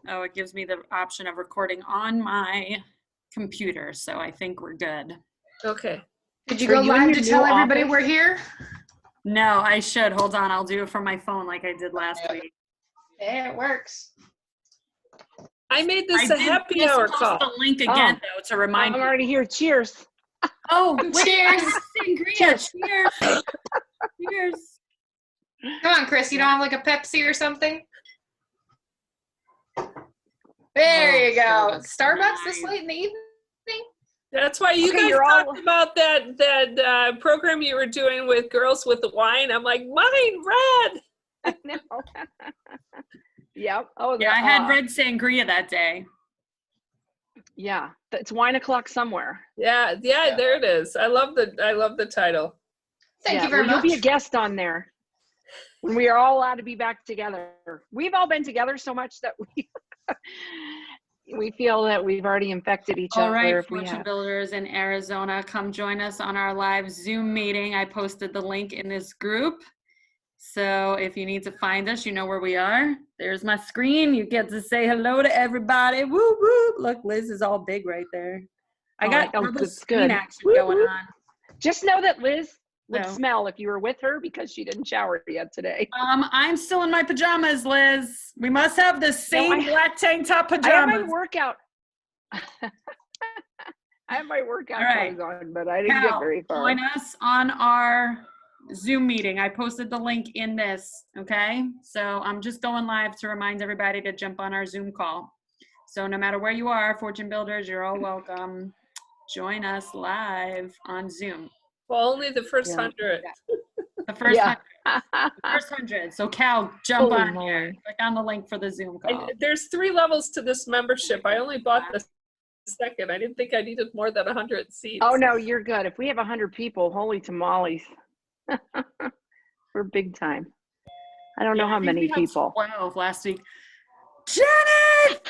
Oh, it gives me the option of recording on my computer, so I think we're good. Okay. Did you go live to tell everybody we're here? No, I should. Hold on. I'll do it from my phone like I did last week. Yeah, it works. I made this a happy hour call. The link again, though, to remind I'm already here. Cheers. Oh, cheers. Cheers. Cheers. Cheers. Come on, Chris. You don't have like a Pepsi or something? There you go. Starbucks this late in the evening? That's why you guys talked about that program you were doing with Girls with the Wine. I'm like, mine, red. I know. Yep. Oh, yeah, I had red sangria that day. Yeah, it's wine o'clock somewhere. Yeah, there it is. I love the title. Thank you very much. You'll be a guest on there when we are all allowed to be back together. We've all been together so much that we feel that we've already infected each other. All right, Fortune Builders in Arizona, come join us on our live Zoom meeting. I posted the link in this group. So if you need to find us, you know where we are. There's my screen. You get to say hello to everybody. Woo, woo. Look, Liz is all big right there. I got screen action going on. Just know that Liz would smell if you were with her because she didn't shower yet today. I'm still in my pajamas, Liz. We must have the same black tank top pajamas. I have my workout. I have my workout clothes on, but I didn't get very far. Join us on our Zoom meeting. I posted the link in this, okay? So I'm just going live to remind everybody to jump on our Zoom call. So no matter where you are, Fortune Builders, you're all welcome. Join us live on Zoom. Well, only the first 100. The first 100. The first 100. So Cal, jump on here. Click on the link for the Zoom call. There's 3 levels to this membership. I only bought the second. I didn't think I needed more than 100 seats. Oh no, you're good. If we have 100 people, holy tamales. We're big time. I don't know how many people. 12 last week. Janet!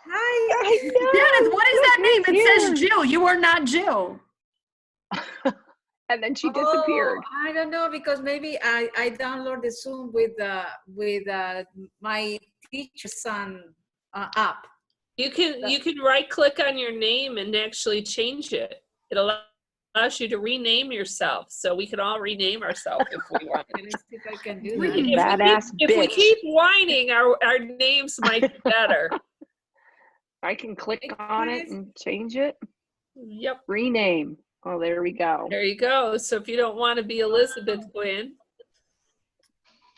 Hi. Janet, what is that name? It says Jill. You are not Jill. And then she disappeared. I don't know, because maybe I download the Zoom with my teacher's son app. You can right click on your name and actually change it. It allows you to rename yourself, so we can all rename ourselves if we want. If I can do that. If we keep whining, our names might be better. I can click on it and change it. Yep. Rename. Oh, there we go. There you go. So if you don't want to be Elizabeth Quinn.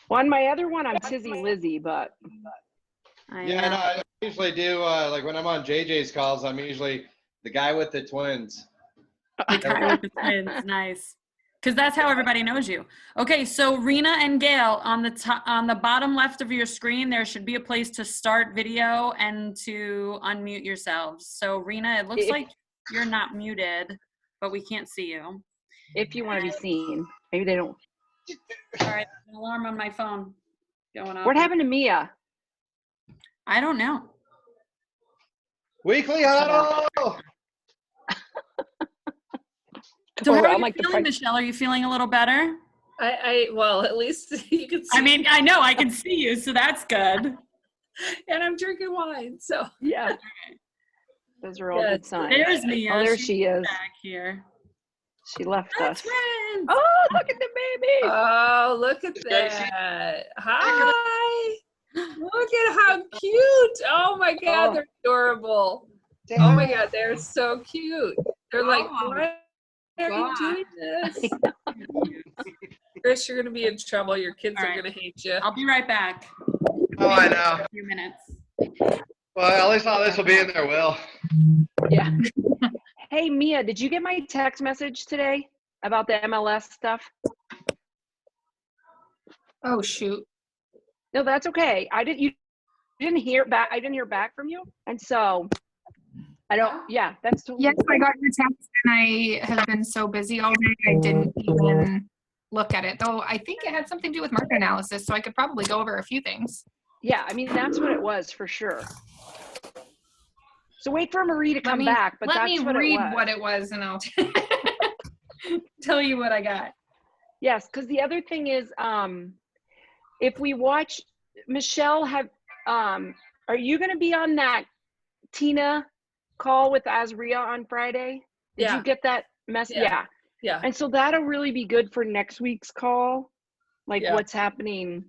On my other one, I'm Tizzy Lizzy, but. Yeah, no, I usually do, like when I'm on JJ's calls, I'm usually the guy with the twins. The guy with the twins, nice. Because that's how everybody knows you. Okay, so Rena and Gail, on the bottom left of your screen, there should be a place to start video and to unmute yourselves. So Rena, it looks like you're not muted, but we can't see you. If you want to be seen. Maybe they don't. All right, an alarm on my phone going on. What happened to Mia? I don't know. Weekly Huddle! So how are you feeling, Michelle? Are you feeling a little better? Well, at least you can see. I mean, I know I can see you, so that's good. And I'm drinking wine, so. Yeah. Those are all good signs. There's Mia. Oh, there she is. Back here. She left us. Friends. Oh, look at the baby. Oh, look at that. Hi. Look at how cute. Oh my God, they're adorable. Oh my God, they're so cute. They're like, why are you doing this? Chris, you're going to be in trouble. Your kids are going to hate you. I'll be right back. Oh, I know. A few minutes. Well, at least all this will be in their will. Yeah. Hey, Mia, did you get my text message today about the MLS stuff? Oh, shoot. No, that's okay. You didn't hear back. I didn't hear back from you. And so I don't, yeah, that's totally Yes, I got your text and I have been so busy all day. I didn't even look at it, though. I think it had something to do with market analysis, so I could probably go over a few things. Yeah, I mean, that's what it was for sure. So wait for Marie to come back, but that's what it was. Let me read what it was and I'll tell you what I got. Yes, because the other thing is, if we watch, Michelle, are Are you going to be on that Tina call with Azria on Friday? Did Yeah. you get that message? Yeah. Yeah. And so that'll really be good for next week's call, like Yeah. what's happening.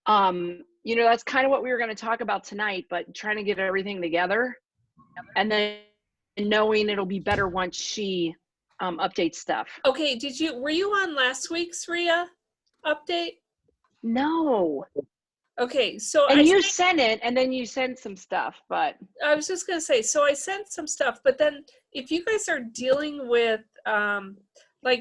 You know, that's kind of what we were going to talk about tonight, but trying to get everything together and then knowing it'll be better once she updates stuff. Okay, were you on last week's RIA update? No. Okay, so And you sent it, and then you sent some stuff, but I was just gonna say, so I sent some stuff, but then if you guys are dealing with,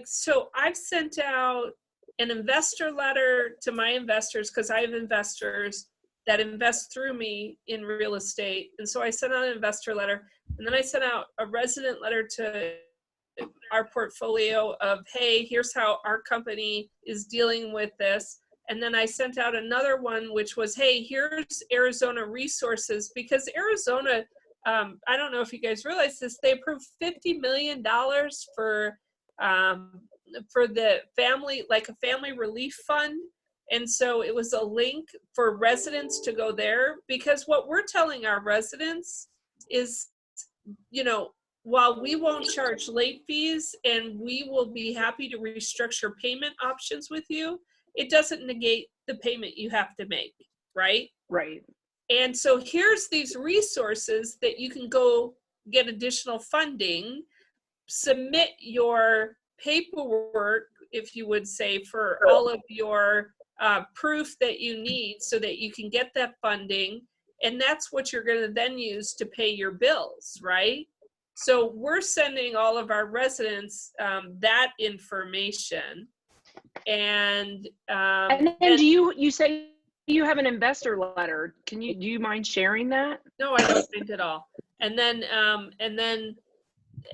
so I've sent out an investor letter to my investors because I have investors that invest through me in real estate. And so I sent out an investor letter, and then I sent out a resident letter to our portfolio of, hey, here's how our company is dealing with this. And then I sent out another one, which was, hey, here's Arizona resources, because Arizona, I don't know if you guys realize this, they approved $50 million for the family, like a family relief fund. And so it was a link for residents to go there, because what we're telling our residents is, you know, while we won't charge late fees and we will be happy to restructure payment options with you, it doesn't negate the payment you have to make, right? right. And so here's these resources that you can go get additional funding, submit your paperwork, if you would say, for all of your proof that you need so that you can get that funding. And that's what you're going to then use to pay your bills, right? So we're sending all of our residents that information. And then do you say you have an investor letter? Do you mind sharing that? No, I don't mind at all. And then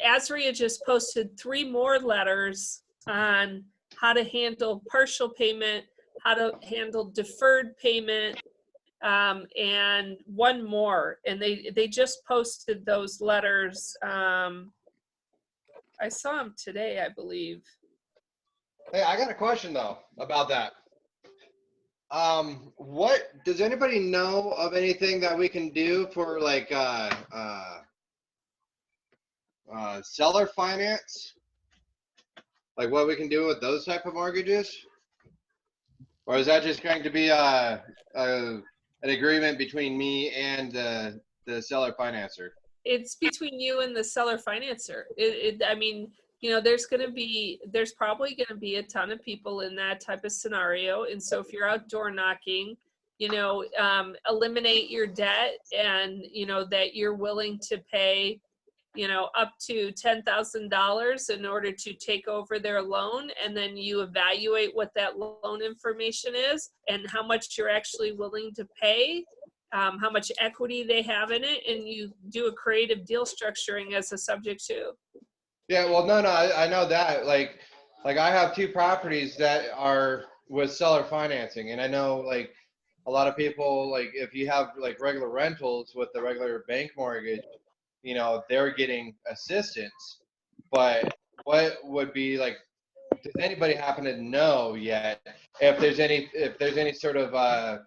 Azria just posted 3 more letters on how to handle partial payment, how to handle deferred payment, and one more. And they just posted those letters. I saw them today, I believe. Hey, I got a question though about that. What does anybody know of anything that we can do for like seller finance? Like what we can do with those type of mortgages? Or is that just going to be an agreement between me and the seller financer? It's between you and the seller financer. I mean, you know, there's probably going to be a ton of people in that type of scenario. And so if you're out door knocking, you know, eliminate your debt, and, you know, that you're willing to pay, you know, up to $10,000 in order to take over their loan. And then you evaluate what that loan information is and how much you're actually willing to pay, how much equity they have in it, and you do a creative deal structuring as a subject to. Yeah, well, no, I know that. Like I have 2 properties that are with seller financing, and I know like a lot of people, like if you have like regular rentals with the regular bank mortgage, you know, they're getting assistance. But what would be like, does anybody happen to know yet if there's any sort of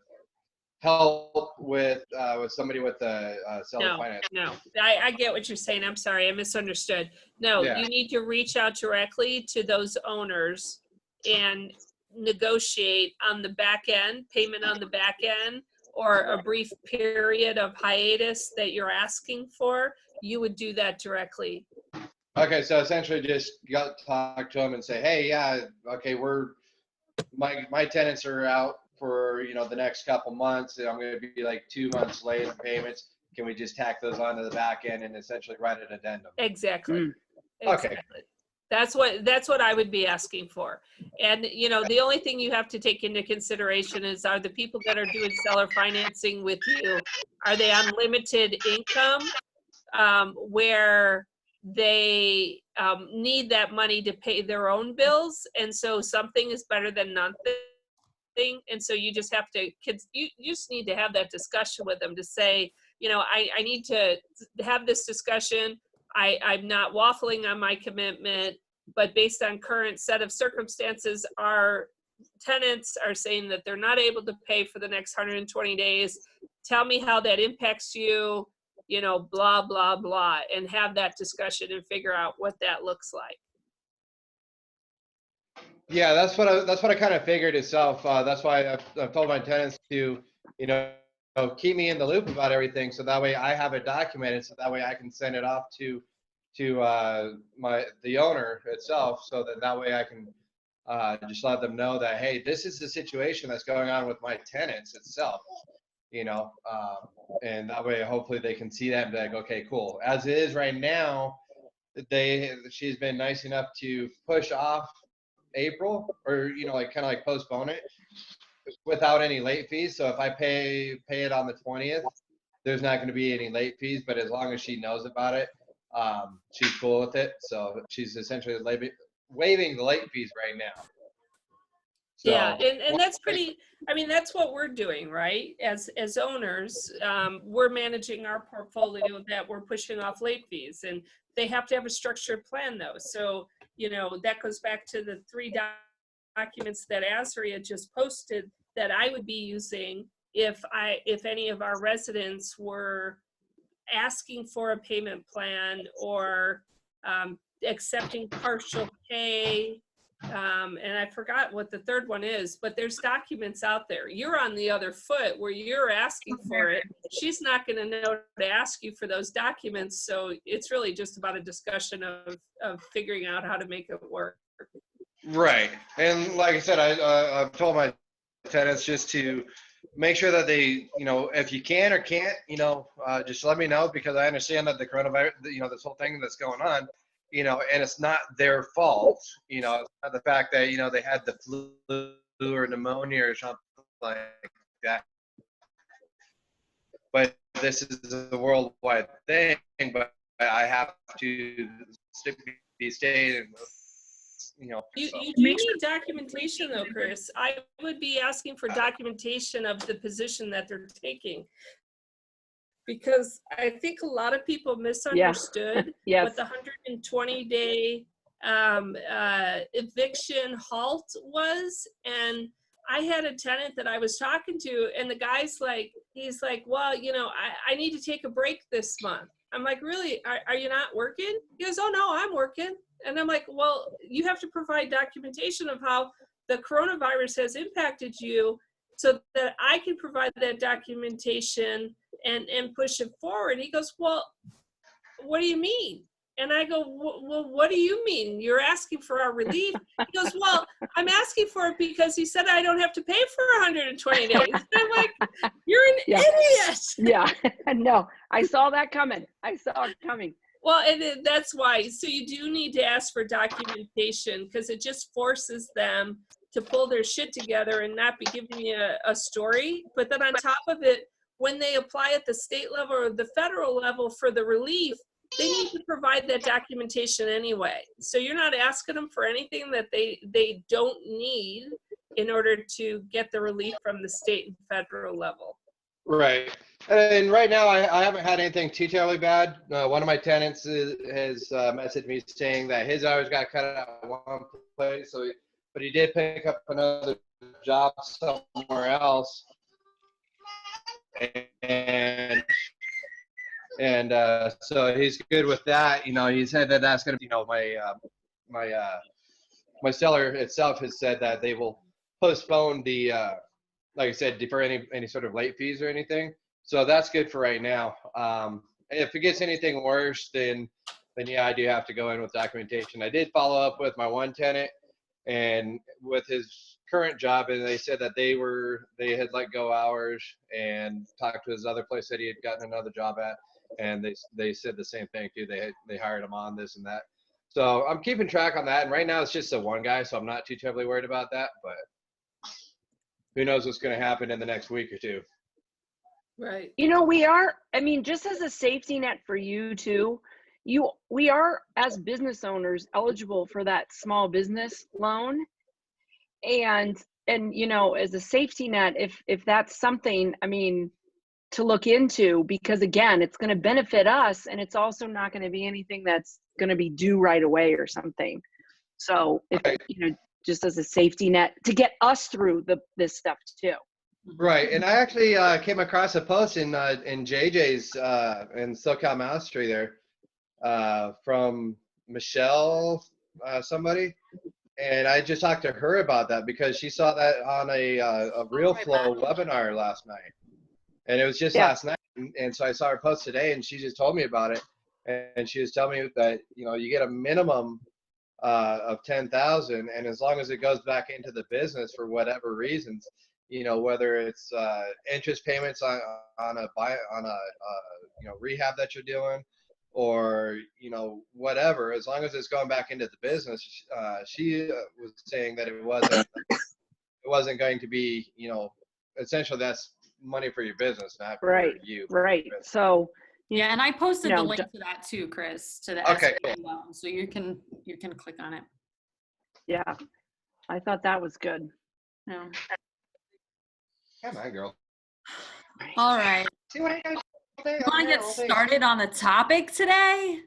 help with somebody with the seller finance? No, I get what you're saying. I'm sorry, I misunderstood. No, Yeah. You need to reach out directly to those owners and negotiate on the back end, payment on the back end, or a brief period of hiatus that you're asking for. You would do that directly. Okay, so essentially just talk to them and say, hey, yeah, okay, my tenants are out for, you know, the next couple months, and I'm going to be like 2 months late in payments. Can we just tack those onto the back end and essentially write an addendum? Exactly. Okay. Exactly. That's what I would be asking for. And, you know, the only thing you have to take into consideration is, are the people that are doing seller financing with you, are they on limited income, where they need that money to pay their own bills? And so something is better than nothing. And so you just have to, you just need to have that discussion with them to say, you know, I need to have this discussion. I'm not waffling on my commitment, but based on current set of circumstances, are tenants are saying that they're not able to pay for the next 120 days. Tell me how that impacts you, you know, blah, blah, blah, and have that discussion and figure out what that looks like. Yeah, that's what I kind of figured itself. That's why I've told my tenants to, you know, keep me in the loop about everything, so that way I have it documented, so that way I can send it off to the owner itself, so that way I can just let them know that, hey, this is the situation that's going on with my tenants itself, you know, and that way hopefully they can see that and be like, okay, cool. As it is right now, she's been nice enough to push off April, or, you know, like kind of like postpone it without any late fees. So if I pay it on the 20th, there's not going to be any late fees, but as long as she knows about it, she's cool with it. So she's essentially waiving the late fees right now. So, yeah, and that's pretty, I mean, that's what we're doing, right? As owners, we're managing our portfolio that we're pushing off late fees, and they have to have a structured plan though. So, you know, that goes back to the 3 documents that Asri had just posted that I would be using if any of our residents were asking for a payment plan or accepting partial pay. And I forgot what the third one is, but there's documents out there. You're on the other foot where you're asking for it. She's not going to know to ask you for those documents. So it's really just about a discussion of figuring out how to make it work. right. And like I said, I've told my tenants just to make sure that they, you know, if you can or can't, you know, just let me know, because I understand that the coronavirus, you know, this whole thing that's going on, you know, and it's not their fault, you know, it's not the fact that, you know, they had the flu or pneumonia or something like that. But this is a worldwide thing, but I have to be staying, you know. You need documentation though, Chris. I would be asking for documentation of the position that they're taking, because I think a lot of people misunderstood Yes. what the 120-day eviction halt was. And I had a tenant that I was talking to, and the guy's like, he's like, well, you know, I need to take a break this month. I'm like, really? Are you not working? He goes, oh no, I'm working. And I'm like, well, you have to provide documentation of how the coronavirus has impacted you so that I can provide that documentation and push it forward. He goes, well, what do you mean? And I go, well, what do you mean? You're asking for our relief? He goes, well, I'm asking for it because he said I don't have to pay for 120 days. And I'm like, you're an idiot. Yeah, no, I saw that coming. I saw it coming. Well, and that's why. So you do need to ask for documentation, because it just forces them to pull their shit together and not be giving you a story. But then on top of it, when they apply at the state level or the federal level for the relief, they need to provide that documentation anyway. So you're not asking them for anything that they don't need in order to get the relief from the state and federal level. Right. And right now, I haven't had anything too terribly bad. One of my tenants has messaged me saying that his hours got cut out at one place, but he did pick up another job somewhere else. And so he's good with that. You know, he said that that's going to be, you know, my seller itself has said that they will postpone the, like I said, defer any sort of late fees or anything. So that's good for right now. If it gets anything worse, then yeah, I do have to go in with documentation. I did follow up with my one tenant and with his current job, and they said that they had let go hours, and talked to his other place that he had gotten another job at, and they said the same thing too. They hired him on this and that. So I'm keeping track on that, and right now it's just the one guy, so I'm not too terribly worried about that, but who knows what's going to happen in the next week or two. Right. You know, we are, I mean, just as a safety net for you too, we are, as business owners, eligible for that small business loan. And you know, as a safety net, if that's something, I mean, to look into, because again, it's going to benefit us, and it's also not going to be anything that's going to be due right away or something. So if, you know, just as a safety net to get us through this stuff too. Right, and I actually came across a post in JJ's in SoCal Mastery there from Michelle somebody, and I just talked to her about that because she saw that on a Real Flow webinar last night, and it was just last night, and so I saw her post today, and she just told me about it, and she was telling me that you get a minimum of 10,000, and as long as it goes back into the business for whatever reasons, whether it's interest payments on a rehab that you're doing, or whatever, as long as it's going back into the business, she was saying that it wasn't going to be, essentially that's money for your business, not for you. Right. So yeah, and I posted the link to that too, Chris, to the okay, cool. loan, so you can click on it. Yeah, I thought that was good. Yeah. Come on, girl. All right. See what I got? You want to get started on the topic today?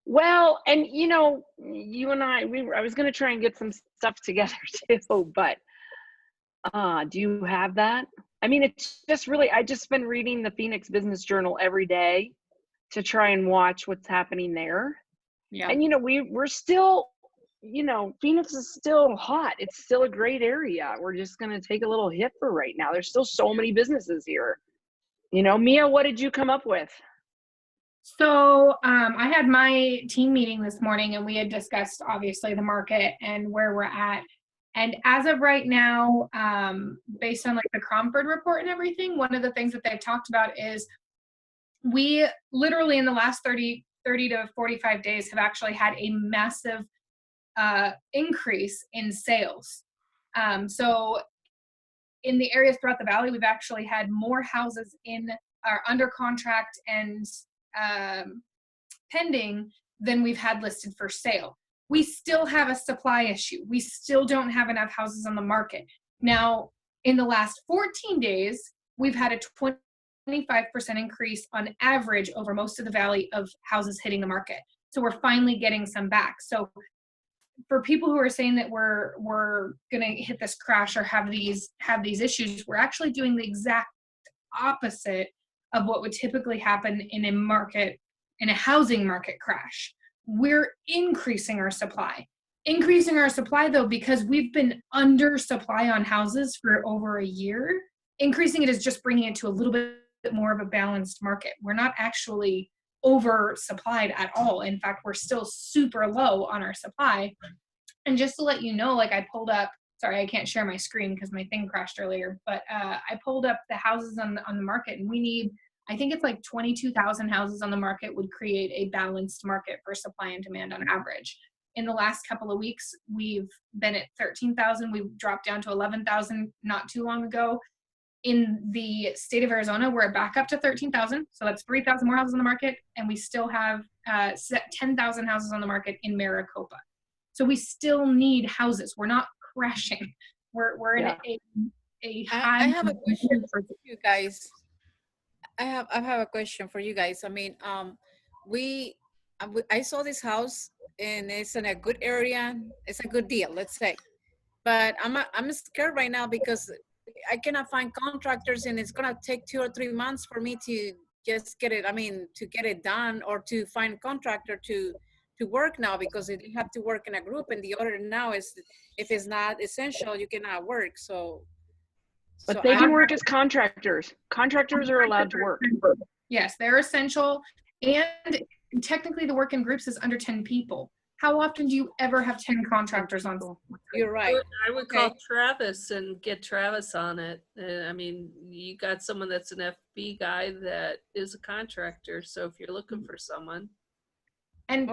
Well, and you and I was going to try and get some stuff together too, but do you have that? I mean, it's just really, I just been reading the Phoenix Business Journal every day to try and watch what's happening there. Yeah. And we're still, Phoenix is still hot. It's still a great area. We're just going to take a little hit for right now. There's still so many businesses here. Mia, what did you come up with? So I had my team meeting this morning, and we had discussed obviously the market and where we're at. And as of right now, based on like the Cromford report and everything, one of the things that they've talked about is we literally in the last 30 to 45 days have actually had a massive increase in sales. So in the areas throughout the valley, we've actually had more houses are under contract and pending than we've had listed for sale. We still have a supply issue. We still don't have enough houses on the market. Now, in the last 14 days, we've had a 25% increase on average over most of the valley of houses hitting the market. So we're finally getting some back. So for people who are saying that we're going to hit this crash or have these issues, we're actually doing the exact opposite of what would typically happen in a housing market crash. We're increasing our supply. Increasing our supply though, because we've been under supply on houses for over a year. Increasing it is just bringing it to a little bit more of a balanced market. We're not actually oversupplied at all. In fact, we're still super low on our supply. And just to let you know, like I pulled up, sorry, I can't share my screen because my thing crashed earlier, but I pulled up the houses on the market, and we need, I think it's like 22,000 houses on the market would create a balanced market for supply and demand on average. In the last couple of weeks, we've been at 13,000. We've dropped down to 11,000 not too long ago. In the state of Arizona, we're back up to 13,000. So that's 3,000 more houses on the market. And we still have 10,000 houses on the market in Maricopa. So we still need houses. We're not crashing. We're in a high. I have a question for you guys. I have a question for you guys. I mean, I saw this house and it's in a good area. It's a good deal, let's say. But I'm scared right now because I cannot find contractors, and it's gonna take 2 or 3 months for me to just get it. I mean, to get it done or to find a contractor to work now, because you have to work in a group, and the order now is if it's not essential, you cannot work. But they can work as contractors. Contractors are allowed to work. Yes, they're essential. And technically the work in groups is under 10 people. How often do you ever have 10 contractors on? You're right. I would call Travis and get Travis on it. I mean, you got someone that's an FB guy that is a contractor. So if you're looking for someone. And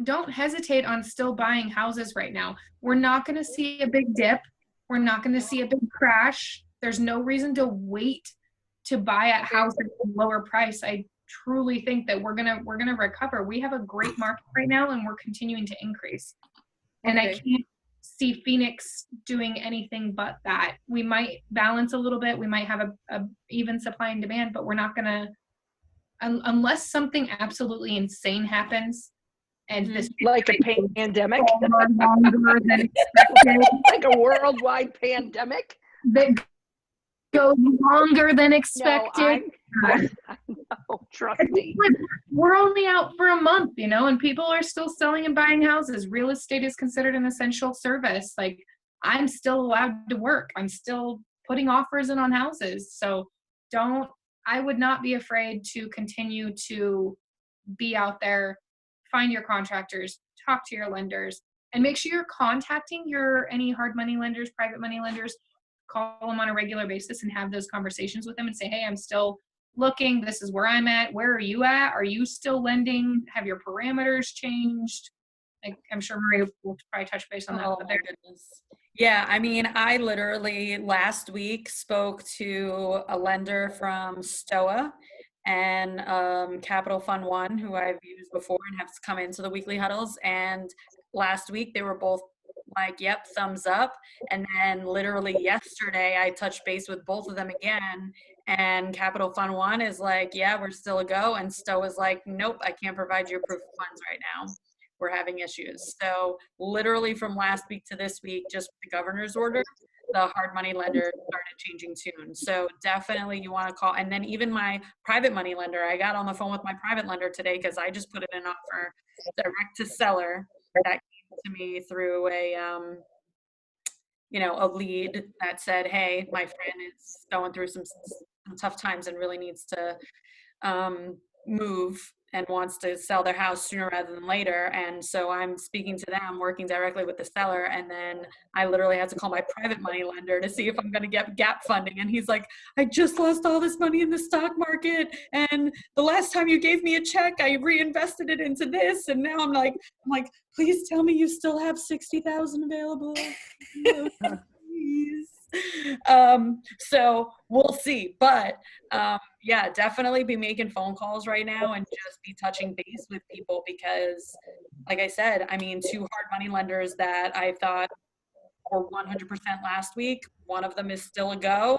don't hesitate on still buying houses right now. We're not going to see a big dip. We're not going to see a big crash. There's no reason to wait to buy a house at a lower price. I truly think that we're gonna recover. We have a great market right now, and we're continuing to increase. And I can't see Phoenix doing anything but that. We might balance a little bit. We might have a even supply and demand, but we're not gonna, unless something absolutely insane happens. And this Like a pandemic, longer than expected. like a worldwide pandemic. That goes longer than No, expected. I know, trust me. We're only out for a month, you know, and people are still selling and buying houses. Real estate is considered an essential service. Like, I'm still allowed to work. I'm still putting offers in on houses. So I would not be afraid to continue to be out there, find your contractors, talk to your lenders, and make sure you're contacting any hard money lenders, private money lenders. Call them on a regular basis and have those conversations with them and say, hey, I'm still looking. This is where I'm at. Where are you at? Are you still lending? Have your parameters changed? I'm sure Maria will probably touch base on that. Oh my goodness. Yeah, I mean, I literally last week spoke to a lender from Stoa and Capital Fund One, who I've used before and have come into the weekly huddles. And last week they were both like, yep, thumbs up. And then literally yesterday I touched base with both of them again, and Capital Fund One is like, yeah, we're still a go. And Stoa is like, nope, I can't provide you proof of funds right now. We're having issues. So literally from last week to this week, just with the governor's order, the hard money lender started changing tune. So definitely you want to call. And then even my private money lender, I got on the phone with my private lender today because I just put in an offer direct to seller that came to me through a lead that said, hey, my friend is going through some tough times and really needs to move and wants to sell their house sooner rather than later. And so I'm speaking to them, working directly with the seller. And then I literally had to call my private money lender to see if I'm going to get gap funding. And he's like, I just lost all this money in the stock market. And the last time you gave me a check, I reinvested it into this. And now I'm like, please tell me you still have 60,000 available. Please. So we'll see, but yeah, definitely be making phone calls right now and just be touching base with people, because like I said, I mean, 2 hard money lenders that I thought were 100% last week, one of them is still a go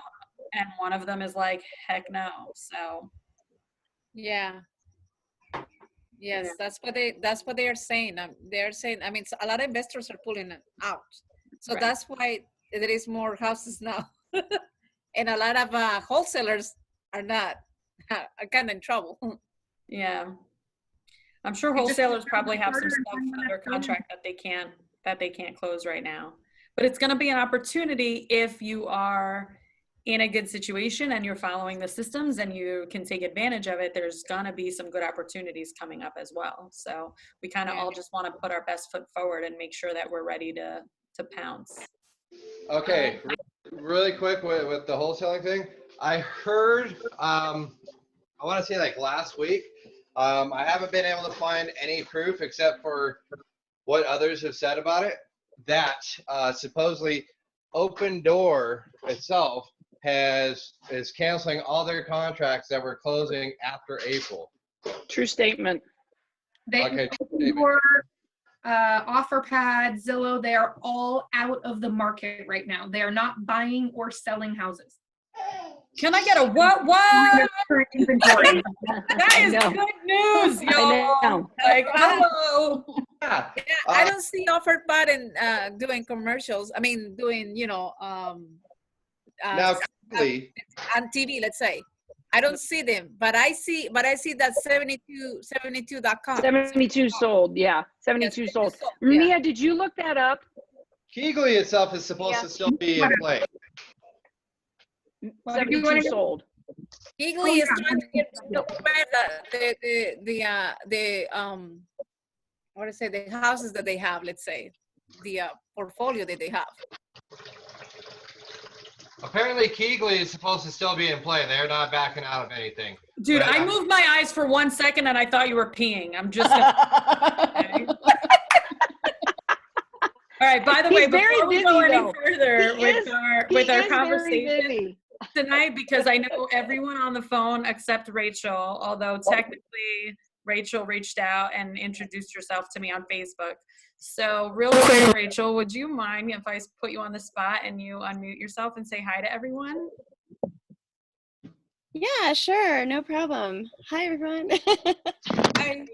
and one of them is like, heck no. So yeah. Yes, that's what they are saying. They're saying, I mean, a lot of investors are pulling it out. So right. That's why there is more houses now. And a lot of wholesalers are not, are kind of in trouble. Yeah. I'm sure wholesalers probably have some stuff under contract that they can't close right now. But it's going to be an opportunity if you are in a good situation and you're following the systems and you can take advantage of it. There's going to be some good opportunities coming up as well. So we kind of all just want to put our best foot forward and make sure that we're ready to pounce. Okay, really quick with the wholesaling thing. I heard, I want to say like last week, I haven't been able to find any proof except for what others have said about it, that supposedly Open Door itself is canceling all their contracts that were closing after April. True statement. Okay. OfferPad, Zillow, they are all out of the market right now. They are not buying or selling houses. Can I get a what? That is good news, y'all. Like, hello. Yeah. I don't see OfferPad and doing commercials. I mean, doing, Now, on TV, let's say. I don't see them, but I see that 72.com. 72 sold, yeah. 72 sold. Mia, did you look that up? Keegley itself is supposed to still be in play. 72 sold. Keegley is trying to get the houses that they have, let's say, the portfolio that they have. Apparently, Keegley is supposed to still be in play. They're not backing out of anything. Dude, but, I moved my eyes for 1 second and I thought you were peeing. I'm just gonna... Okay. All right, by the way, before we go any further with our conversation tonight, because I know everyone on the phone except Rachel, although technically Rachel reached out and introduced herself to me on Facebook. So real quick, Rachel, would you mind if I put you on the spot and you unmute yourself and say hi to everyone? Yeah, sure. No problem. Hi, everyone. Hi.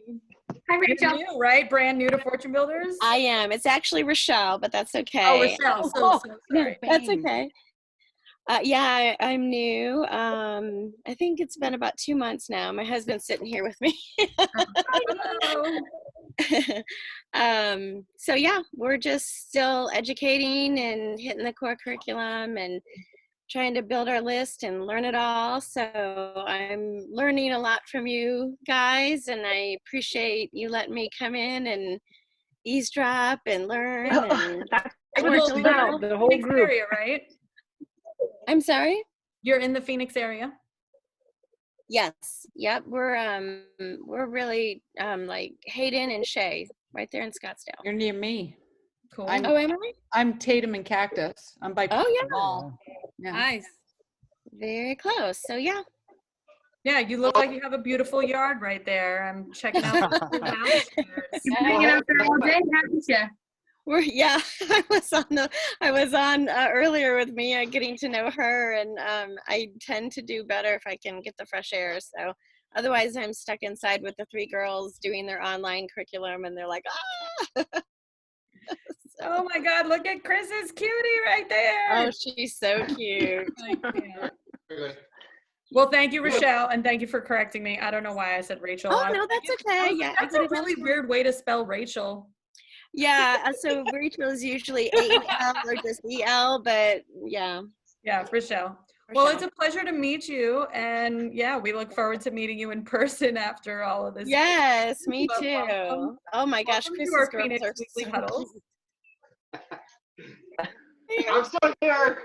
Hi, You're Rachel. new, right? Brand new to Fortune Builders? I am. It's actually Rochelle, but that's okay. Oh, Rochelle. So sorry. That's okay. Yeah, I'm new. I think it's been about 2 months now. My husband's sitting here with me. So yeah, we're just still educating and hitting the core curriculum and trying to build our list and learn it all. So I'm learning a lot from you guys, and I appreciate you letting me come in and eavesdrop and learn. And That's Rachel, what you're it's in about, the the whole Phoenix group. area, right? I'm sorry? You're in the Phoenix area? Yes. Yep. We're really like Hayden and Shay right there in Scottsdale. You're near me. Cool. Oh, am I? I'm Tatum and Cactus. I'm by Oh, yeah. Mall. Yeah. Nice. Very close. So yeah. Yeah, you look like you have a beautiful yard right there. I'm checking out the house. You've been hanging out there all day, haven't you? Yeah, I was on earlier with Mia, getting to know her, and I tend to do better if I can get the fresh air. So otherwise I'm stuck inside with the 3 girls doing their online curriculum, and they're like, ah. So, Oh my God, look at Chris's cutie right there. oh, she's so cute. Well, thank you, Rochelle, and thank you for correcting me. I don't know why I said Rachel. Oh, no, that's okay. Yeah, That's a really weird way to spell Rachel. Yeah, so Rachel is usually A-L or just E-L, but yeah. Yeah, Rochelle. Well, it's a pleasure to meet you, and yeah, we look forward to meeting you in person after all of this. Yes, me But too. welcome. Oh my gosh, Welcome to Chris's our girls Phoenix are Weekly so Huddles. I'm still here.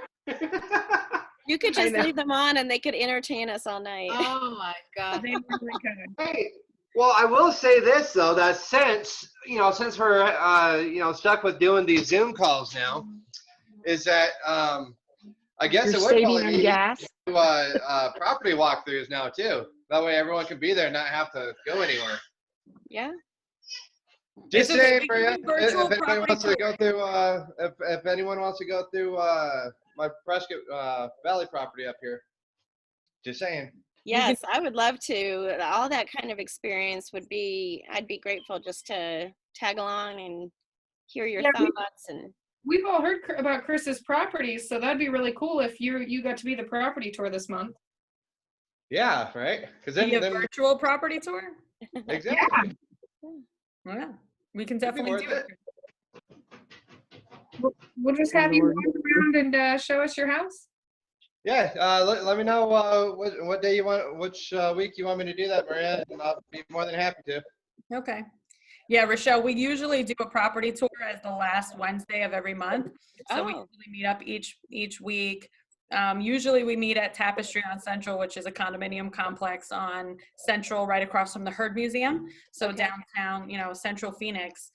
You could just leave them on and they could entertain us all night. Oh my God. They really could. Hey, well, I will say this though, that since we're stuck with doing these Zoom calls now, is that I guess You're it would saving probably on be gas. property walkthroughs now too. That way everyone can be there and not have to go anywhere. Yeah. Just It's okay, saying, we can Maria, do virtual if anyone property wants to go tours. through, if anyone wants to go through my Prescott Valley property up here, just saying. Yes, I would love to. All that kind of experience I'd be grateful just to tag along and hear your thoughts. And We've all heard about Chris's properties, so that'd be really cool if you got to be the property tour this month. Yeah, right. Because then, Be a virtual property tour? exactly. Yeah, we can definitely do it. We'll just have you walk around and show us your house. Yeah, let me know what day you want, which week you want me to do that, Maria, and I'll be more than happy to. Okay. Yeah, Rochelle, we usually do a property tour as the last Wednesday of every month. So we usually meet up each week. Usually we meet at Tapestry on Central, which is a condominium complex on Central right across from the Heard Museum. So downtown, Central Phoenix.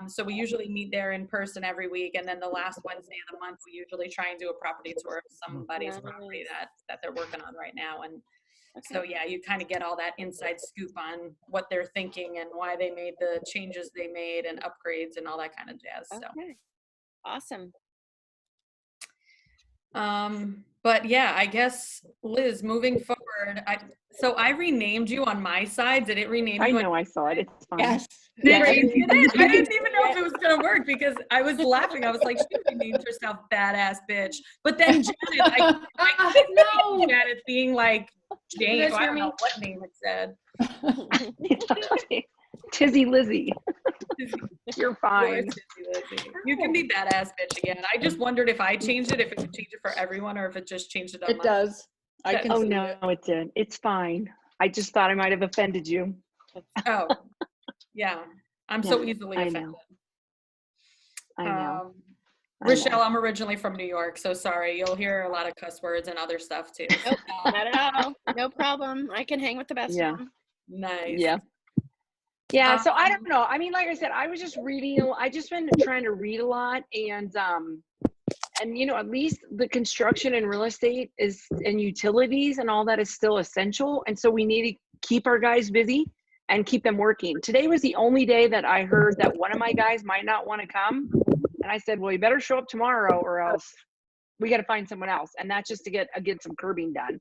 So we usually meet there in person every week. And then the last Wednesday of the month, we usually try and do a property tour of somebody's property that they're working on right now. And so, yeah, you kind of get all that inside scoop on what they're thinking and why they made the changes they made and upgrades and all that kind of jazz. So. Awesome. But yeah, I guess, Liz, moving forward, I renamed you on my side. Did it rename you? I know, I saw it. It's fine. Yes. I didn't even know if it was gonna work because I was laughing. I was like, she renamed herself Badass Bitch. But then Janet, I couldn't know Janet being like Jane. So I don't know what name it said. Tizzy Lizzy. You're fine. You can be Badass Bitch again. I just wondered if I changed it, if it would change it for everyone or if it just changed it on It does. I can Oh see no, it did. It's fine. I just thought I might have offended you. Oh, yeah. I'm so easily offended. I know. Rochelle, I'm originally from New York, so sorry. You'll hear a lot of cuss words and other stuff too. Nope, not at all. No problem. I can hang with the best of them. Nice. Yeah. Yeah, so I don't know. I mean, like I said, I was just reading. I just been trying to read a lot, and at least the construction and real estate and utilities and all that is still essential, and so we need to keep our guys busy and keep them working. Today was the only day that I heard that one of my guys might not want to come, and I said, well, you better show up tomorrow or else we got to find someone else, and that's just to get some curbing done.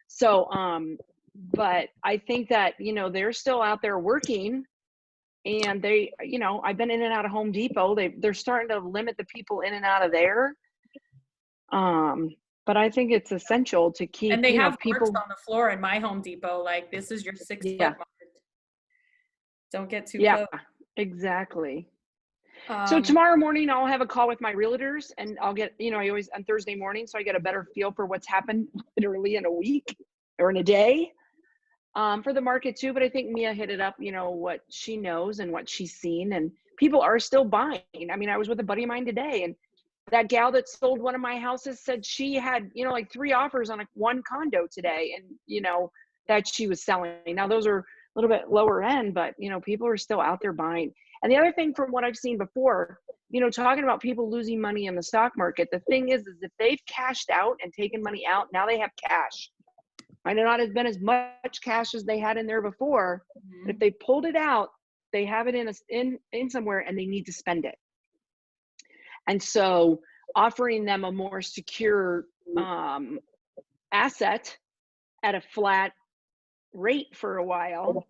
So but I think that they're still out there working, And they, you know, I've been in and out of Home Depot. They're starting to limit the people in and out of there. But I think it's essential to keep, And they you know, have people marks on the floor in my Home Depot, like this is your 6 foot mark. Don't get too close. Exactly. So tomorrow morning I'll have a call with my realtors, and I'll get, you know, I always on Thursday morning, so I get a better feel for what's happened literally in a week or in a day, for the market too. But I think Mia hit it up, you know, what she knows and what she's seen, and people are still buying. I mean, I was with a buddy of mine today, and that gal that sold one of my houses said she had, you know, like 3 offers on one condo today, and, you know, that she was selling. Now those are a little bit lower end, but, you know, people are still out there buying. And the other thing from what I've seen before, you know, talking about people losing money in the stock market, the thing is if they've cashed out and taken money out, now they have cash. Might not have been as much cash as they had in there before, but if they pulled it out, they have it in somewhere, and they need to spend it. And so offering them a more secure asset at a flat rate for a while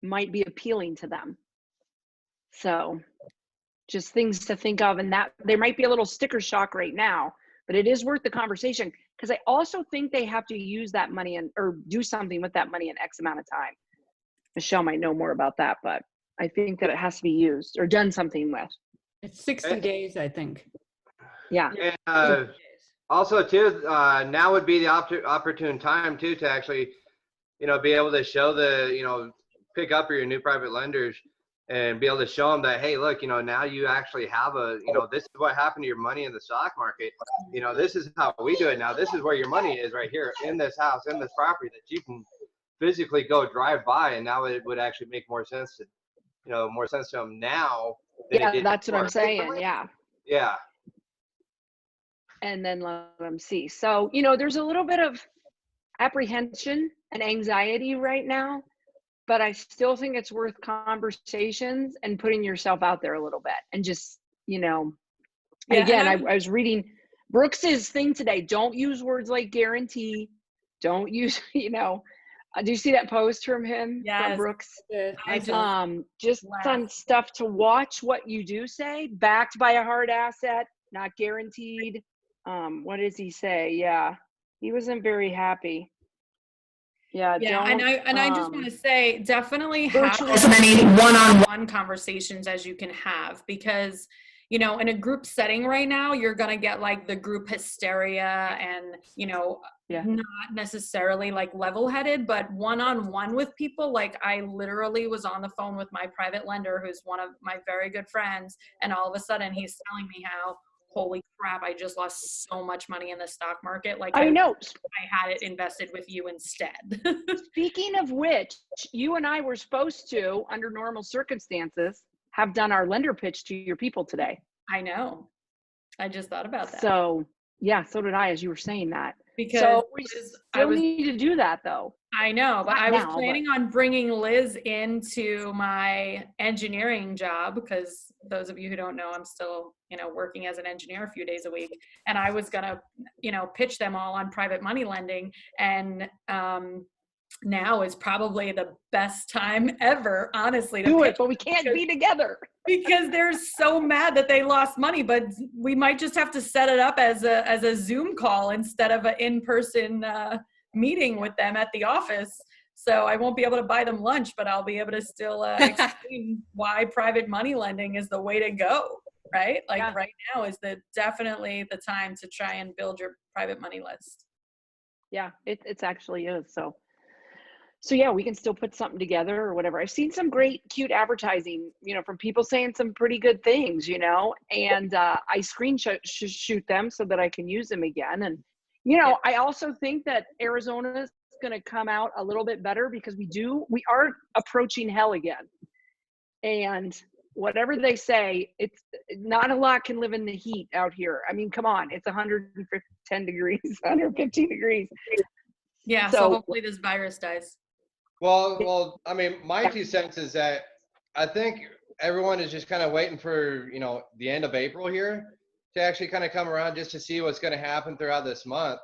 might be appealing to them. So just things to think of, and that there might be a little sticker shock right now, but it is worth the conversation, because I also think they have to use that money or do something with that money in X amount of time. Michelle might know more about that, but I think that it has to be used or done something with. It's 60 days, I think. Yeah. And also too, now would be the opportune time too to actually, you know, be able to show the, you know, pick up your new private lenders and be able to show them that, hey, look, you know, now you actually have a, you know, this is what happened to your money in the stock market. You know, this is how we do it now. This is where your money is right here in this house, in this property that you can physically go drive by. And now it would actually make more sense to, you know, more sense to them now. Yeah, that's what I'm saying. Yeah. Yeah. And then let them see. So, you know, there's a little bit of apprehension and anxiety right now, but I still think it's worth conversations and putting yourself out there a little bit, and just, you know, and again, I was reading Brooks's thing today. Don't use words like guarantee. Don't use, you know, do you see that post from him? Yes. From Brooks? I just some stuff to watch what you do say. Backed by a hard asset, not guaranteed. What does he say? Yeah, he wasn't very happy. Yeah, and I just want to say, definitely have virtually as many one-on-one conversations as you can have, because, you know, in a group setting right now, you're going to get like the group hysteria and, you know, not necessarily like level-headed, but one-on-one with people. Like I literally was on the phone with my private lender, who's one of my very good friends, and all of a sudden he's telling me how, holy crap, I just lost so much money in the stock market. Like I know. I had it invested with you instead. Speaking of which, you and I were supposed to, under normal circumstances, have done our lender pitch to your people today. I know. I just thought about that. So yeah, so did I, as you were saying that. Because so we still need to do that though. I know, but I was planning on bringing Liz into my engineering job, because those of you who don't know, I'm still, you know, working as an engineer a few days a week. And I was going to, you know, pitch them all on private money lending. And now is probably the best time ever, honestly, to do pitch, it, but we can't be together. Because they're so mad that they lost money, but we might just have to set it up as a Zoom call instead of an in-person meeting with them at the office. So I won't be able to buy them lunch, but I'll be able to still explain why private money lending is the way to go, right? Like right now is definitely the time to try and build your private money list. Yeah, it's actually is. So yeah, we can still put something together or whatever. I've seen some great, cute advertising, you know, from people saying some pretty good things, you know, and I screenshot shoot them so that I can use them again. And, you know, I also think that Arizona is going to come out a little bit better, because we are approaching hell again. And whatever they say, it's not a lot can live in the heat out here. I mean, come on, it's 110 degrees, 115 degrees. Yeah, so hopefully this virus dies. Well, I mean, my 2 cents is that I think everyone is just kind of waiting for, you know, the end of April here to actually kind of come around, just to see what's going to happen throughout this month.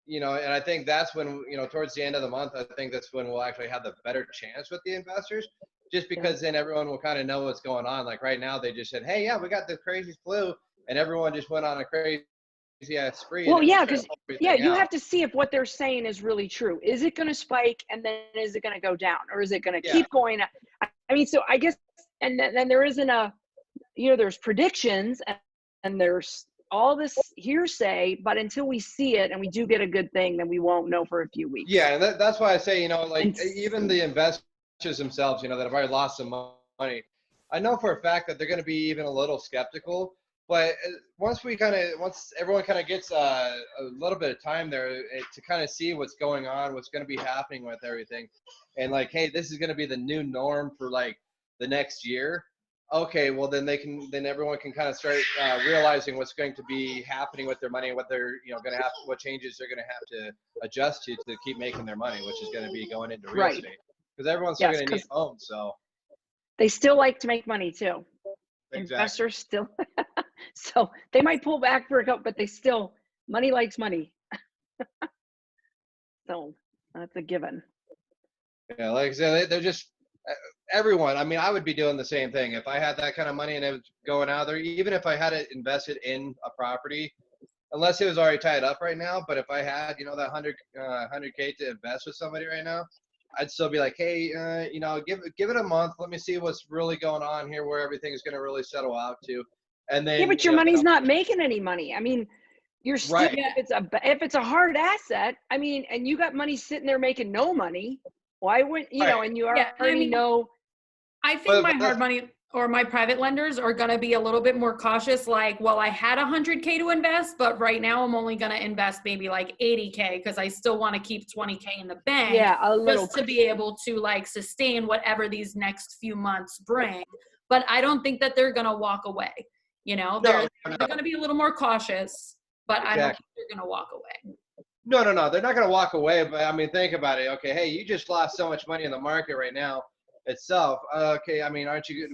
You know, and I think that's when, you know, towards the end of the month, I think that's when we'll actually have the better chance with the investors. just because then everyone will kind of know what's going on. Like right now, they just said, hey, yeah, we got the crazy flu, and everyone just went on a crazy ass spree. Well, and yeah, just because started pulling yeah, everything you out. have to see if what they're saying is really true. Is it going to spike and then is it going to go down, or is it going to keep going up? I mean, so I guess, and then there isn't a, you know, there's predictions and there's all this hearsay, but until we see it and we do get a good thing, then we won't know for a few weeks. Yeah, and that's why I say, you know, like And- even the investors themselves, you know, that have already lost some money, I know for a fact that they're going to be even a little skeptical. But once everyone kind of gets a little bit of time there to kind of see what's going on, what's going to be happening with everything, and like, hey, this is going to be the new norm for like the next year. Okay, well then everyone can kind of start realizing what's going to be happening with their money, what they're going to have, what changes they're going to have to adjust to keep making their money, which is going to be going into real estate, because everyone's still going to need homes. So they still like to make money too. Exactly. Investors still, so they might pull back for a couple, but they still, money likes money. So that's a given. Yeah, like I said, they're just everyone. I mean, I would be doing the same thing if I had that kind of money and it was going out there. Even if I had it invested in a property, unless it was already tied up right now. But if I had, you know, that 100K to invest with somebody right now, I'd still be like, hey, you know, give it a month. Let me see what's really going on here, where everything's going to really settle out to. And then Yeah, but your money's not making any money. I mean, you're still, Right. if it's a hard asset, I mean, and you got money sitting there making no money, why wouldn't you know? And you already know. I think my hard money or my private lenders are going to be a little bit more cautious. Like, well, I had 100K to invest, but right now I'm only going to invest maybe like 80K because I still want to keep 20K in the bank. Yeah, a little. Just to be able to like sustain whatever these next few months bring. But I don't think that they're going to walk away. You know, they're going to be a little more cautious, but I don't think they're going to walk away. No, they're not going to walk away. But I mean, think about it. Okay, hey, you just lost so much money in the market right now itself. Okay, I mean,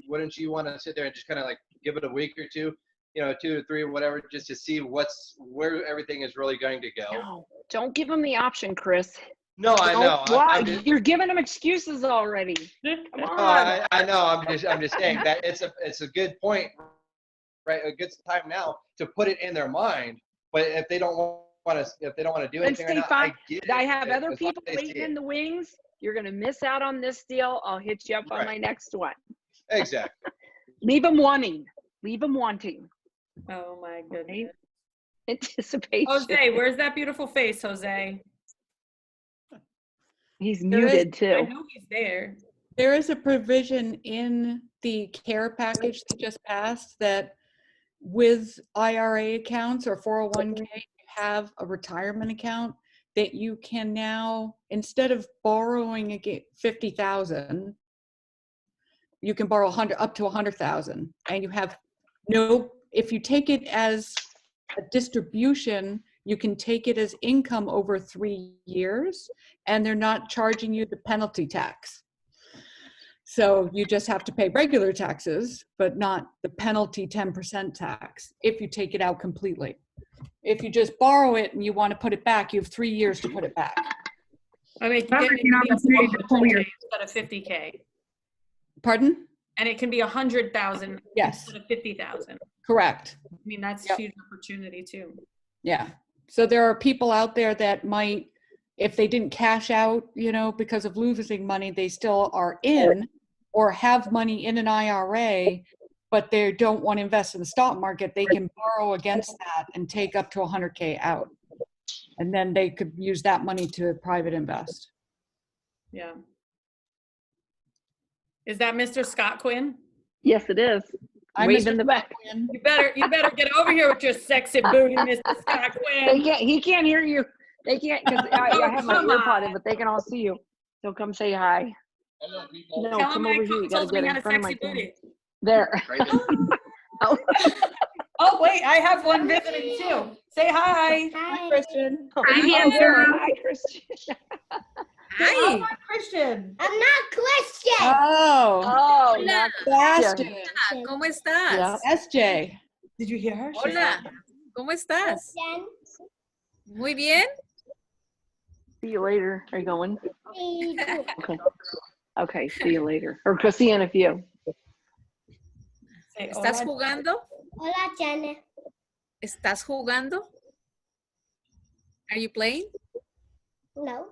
wouldn't you want to sit there and just kind of like give it a week or two, you know, 2 to 3, whatever, just to see where everything is really going to go? No, don't give them the option, Chris. No, I know. Why? You're giving them excuses already. Come on. I know. I'm just saying that it's a good point, right? A good time now to put it in their mind. But if they don't want to do anything right now, I get it. I have other As long people as they see waiting it. in the wings. You're going to miss out on this deal. I'll hit you up on my next one. Exactly. Leave them wanting. Leave them wanting. Oh my goodness. Anticipation. Jose, where's that beautiful face, Jose? He's muted too. I know he's there. There is a provision in the care package that just passed that with IRA accounts or 401k, you have a retirement account that you can now, instead of borrowing $50,000, you can borrow up to 100,000, and you have if you take it as a distribution, you can take it as income over 3 years, and they're not charging you the penalty tax. So you just have to pay regular taxes, but not the penalty 10% tax if you take it out completely. If you just borrow it and you want to put it back, you have 3 years to put it back. I mean, it can be 100K instead of 50K. Pardon? And it can be 100,000 Yes. instead of 50,000. Correct. I mean, that's a huge opportunity too. Yeah. So there are people out there that might, if they didn't cash out, you know, because of losing money, they still are in or have money in an IRA, but they don't want to invest in the stock market. They can borrow against that and take up to 100K out. And then they could use that money to private invest. Yeah. Is that Mr. Scott Quinn? Yes, it is. I'm Waving the back. You better get over here with your sexy booty, Mr. Scott Quinn. He can't hear you. They can't, because I have my earpod in, but they can all see you. So come say hi. Hello, people. No, Tell come him over I here. You gotta told him get he in had a front of my sexy camera. booty. There. Oh, wait, I have one visiting too. Say hi. Hi, Christian. Hi, Christian. Hi. I'm not Christian. I'm not Christian. Oh, not Sebastian. ¿Cómo estás? Yeah. SJ. Did you hear her? Hola. ¿Cómo estás? Muy bien. See you later. Are you going? Okay. Okay, see you later. Or go see you in a few. Say, ¿Estás "Hola." jugando? Hola, Janet. ¿Estás jugando? Are you playing? No.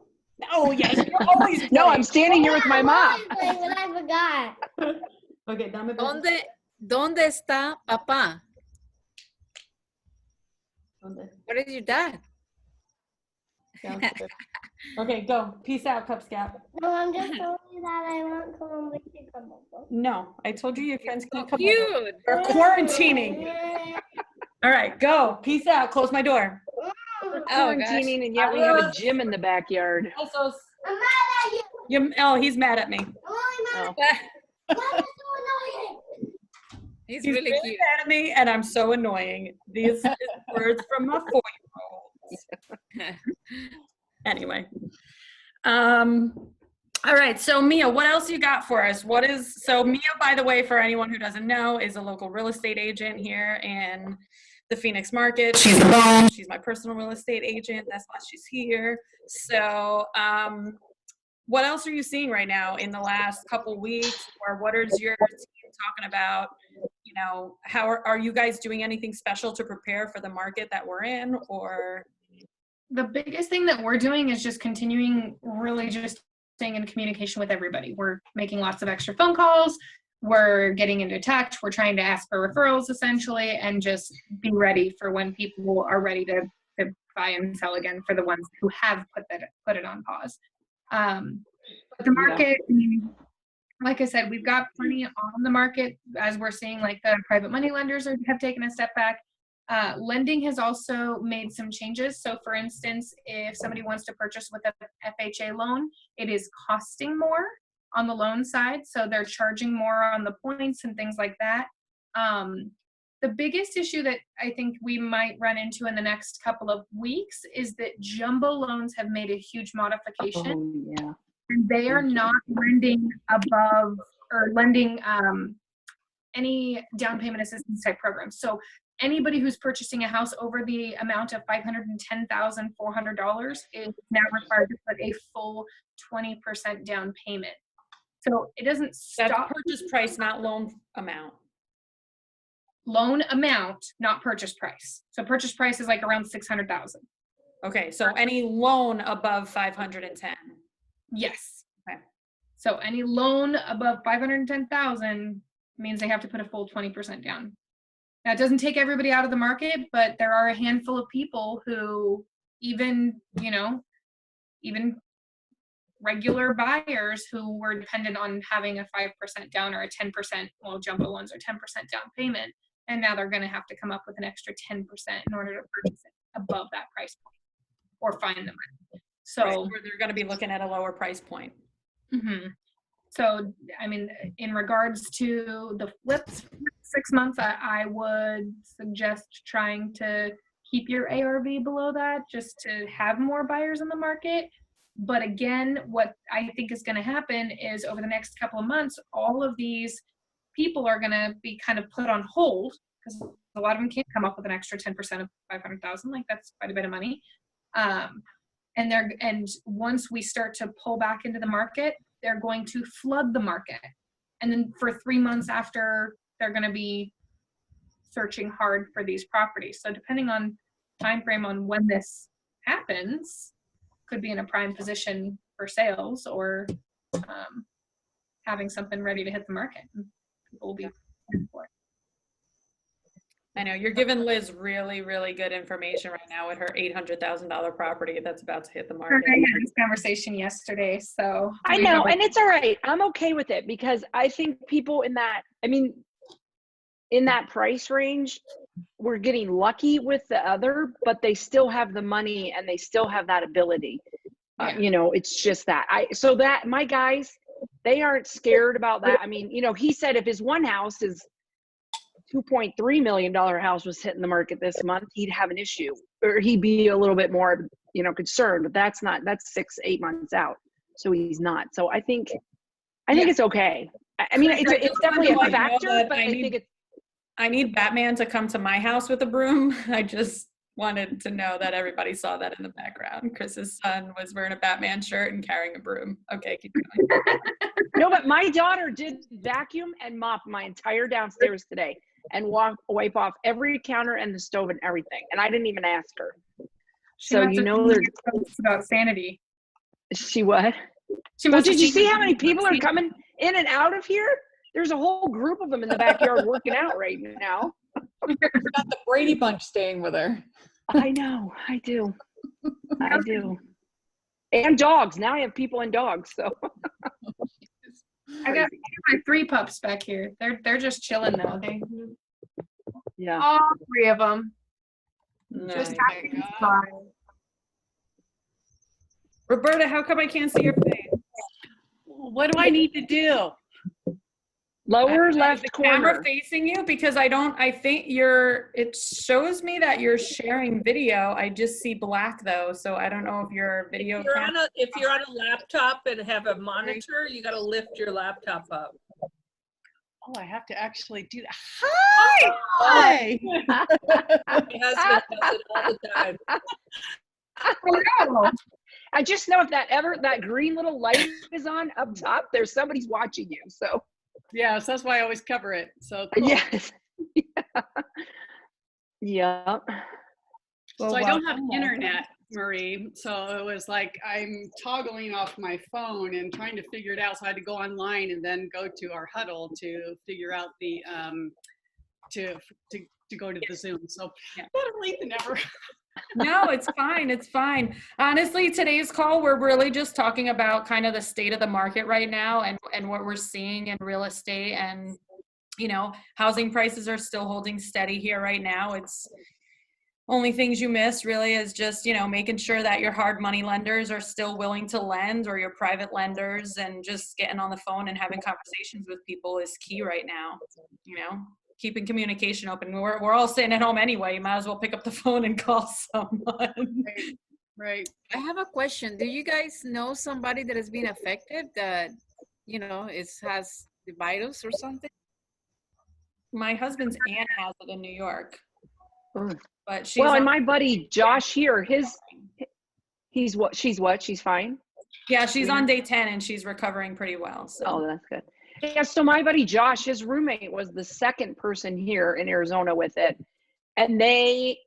Oh, yes, you're always No, I'm playing. standing here with my mom. I'm playing, but I forgot. Okay, dame besos. ¿Dónde está papá? ¿Dónde? Where is your dad? Downstairs. Okay, go. Peace out, Cub Scout. No, I'm just telling you that I want to come with you. No, I told you your friends So can come over. cute. We're quarantining. All right, go. Peace out. Close my door. Oh, gosh. Quarantining, and yet we have a gym in the backyard. Besos. I'm mad at you. Oh, he's mad at me. I'm only mad Oh. at you. Why are you so annoying? He's He's really really cute. mad at me, and I'm so annoying. These are words from my 4-year-old. Anyway. All right, so Mia, what else you got for us? So Mia, by the way, for anyone who doesn't know, is a local real estate agent here in the Phoenix market. She's my personal real estate agent. That's why she's here. So what else are you seeing right now in the last couple weeks, or what is your team talking about? You know, how are you guys doing anything special to prepare for the market that we're in, or? The biggest thing that we're doing is just continuing really just staying in communication with everybody. We're making lots of extra phone calls. We're getting into touch. We're trying to ask for referrals essentially, and just be ready for when people are ready to buy and sell again for the ones who have put it on pause. But the market, I mean, like I said, we've got plenty on the market as we're seeing, like the private money lenders have taken a step back. Lending has also made some changes. So for instance, if somebody wants to purchase with a FHA loan, it is costing more on the loan side. So they're charging more on the points and things like that. The biggest issue that I think we might run into in the next couple of weeks is that jumbo loans have made a huge modification. Oh, yeah. And they are not lending above or lending any down payment assistance type programs. So anybody who's purchasing a house over the amount of $510,400 is now required to put a full 20% down payment. So it doesn't stop. That's purchase price, not loan amount. Loan amount, not purchase price. So purchase price is like around 600,000. Okay, so any loan above 510. Yes. Okay. So any loan above 510,000 means they have to put a full 20% down. Now, it doesn't take everybody out of the market, but there are a handful of people who even regular buyers who were dependent on having a 5% down or a 10%, well, jumbo loans are 10% down payment, and now they're going to have to come up with an extra 10% in order to purchase it above that price point or find the money. So Right, or they're going to be looking at a lower price point. Mm-hmm. So, I mean, in regards to the flips, 6 months, I would suggest trying to keep your ARV below that just to have more buyers in the market. But again, what I think is going to happen is over the next couple of months, all of these people are going to be kind of put on hold because a lot of them can't come up with an extra 10% of 500,000. Like that's quite a bit of money. And once we start to pull back into the market, they're going to flood the market. And then for 3 months after, they're going to be searching hard for these properties. So depending on time frame on when this happens, could be in a prime position for sales or having something ready to hit the market. People will be looking for it. I know you're giving Liz really, really good information right now with her $800,000 property that's about to hit the market. I had this conversation yesterday, so I know, and it's all right. I'm okay with it because I think people in that price range, we're getting lucky with the other, but they still have the money and they still have that ability. Yeah. It's just that so that my guys, they aren't scared about that. I mean, he said if his one house is $2.3 million house was hitting the market this month, he'd have an issue, or he'd be a little bit more, concerned, but that's 6-8 months out. So he's not. So I think it's okay. I mean, it's definitely a factor, but I think it's, I need Batman to come to my house with a broom. wanted to know that everybody saw that in the background. Chris's son was wearing a Batman shirt and carrying a broom. Okay, keep going. No, but my daughter did vacuum and mop my entire downstairs today and wipe off every counter and the stove and everything. And I didn't even ask her. So you know it's about sanity. She what? Well, did you see how many people are coming in and out of here? There's a whole group of them in the backyard working out right now. Got the Brady Bunch staying with her. I know, I do. I do. And dogs. Now I have people and dogs. So I got my 3 pups back here. They're just chilling though. Yeah. All 3 of them. Nice. Just happy to fly. Roberta, how come I can't see your face? What do I need to do? Lower left the corner. Camera facing you, because I think it shows me that you're sharing video. I just see black though, so I don't know if your video. If you're on a laptop and have a monitor, you got to lift your laptop up. Oh, I have to actually do that. Hi! Hi! My husband does it all the time. I just know if that green little light is on up top, there's somebody's watching you. So yeah, so that's why I always cover it. So cool. Yes. Yeah. So I don't have internet, Marie. So it was like I'm toggling off my phone and trying to figure it out. So I had to go online and then go to our Huddle to figure out the to go to the Zoom. So better late than never. No, it's fine. It's fine. Honestly, today's call, we're really just talking about kind of the state of the market right now and what we're seeing in real estate. And, you know, housing prices are still holding steady here right now. It's only things you miss really is just, you know, making sure that your hard money lenders are still willing to lend, or your private lenders, and just getting on the phone and having conversations with people is key right now, you know. Keeping communication open. We're all sitting at home anyway. You might as well pick up the phone and call someone. Right. I have a question. Do you guys know somebody that has been affected that, you know, has the virus or something? My husband's aunt has it in New York. But she's and my buddy Josh here, she's fine? Yeah, she's on day 10 and she's recovering pretty well. So. Oh, that's good. Yeah, so my buddy Josh, his roommate was the second person here in Arizona with it. And they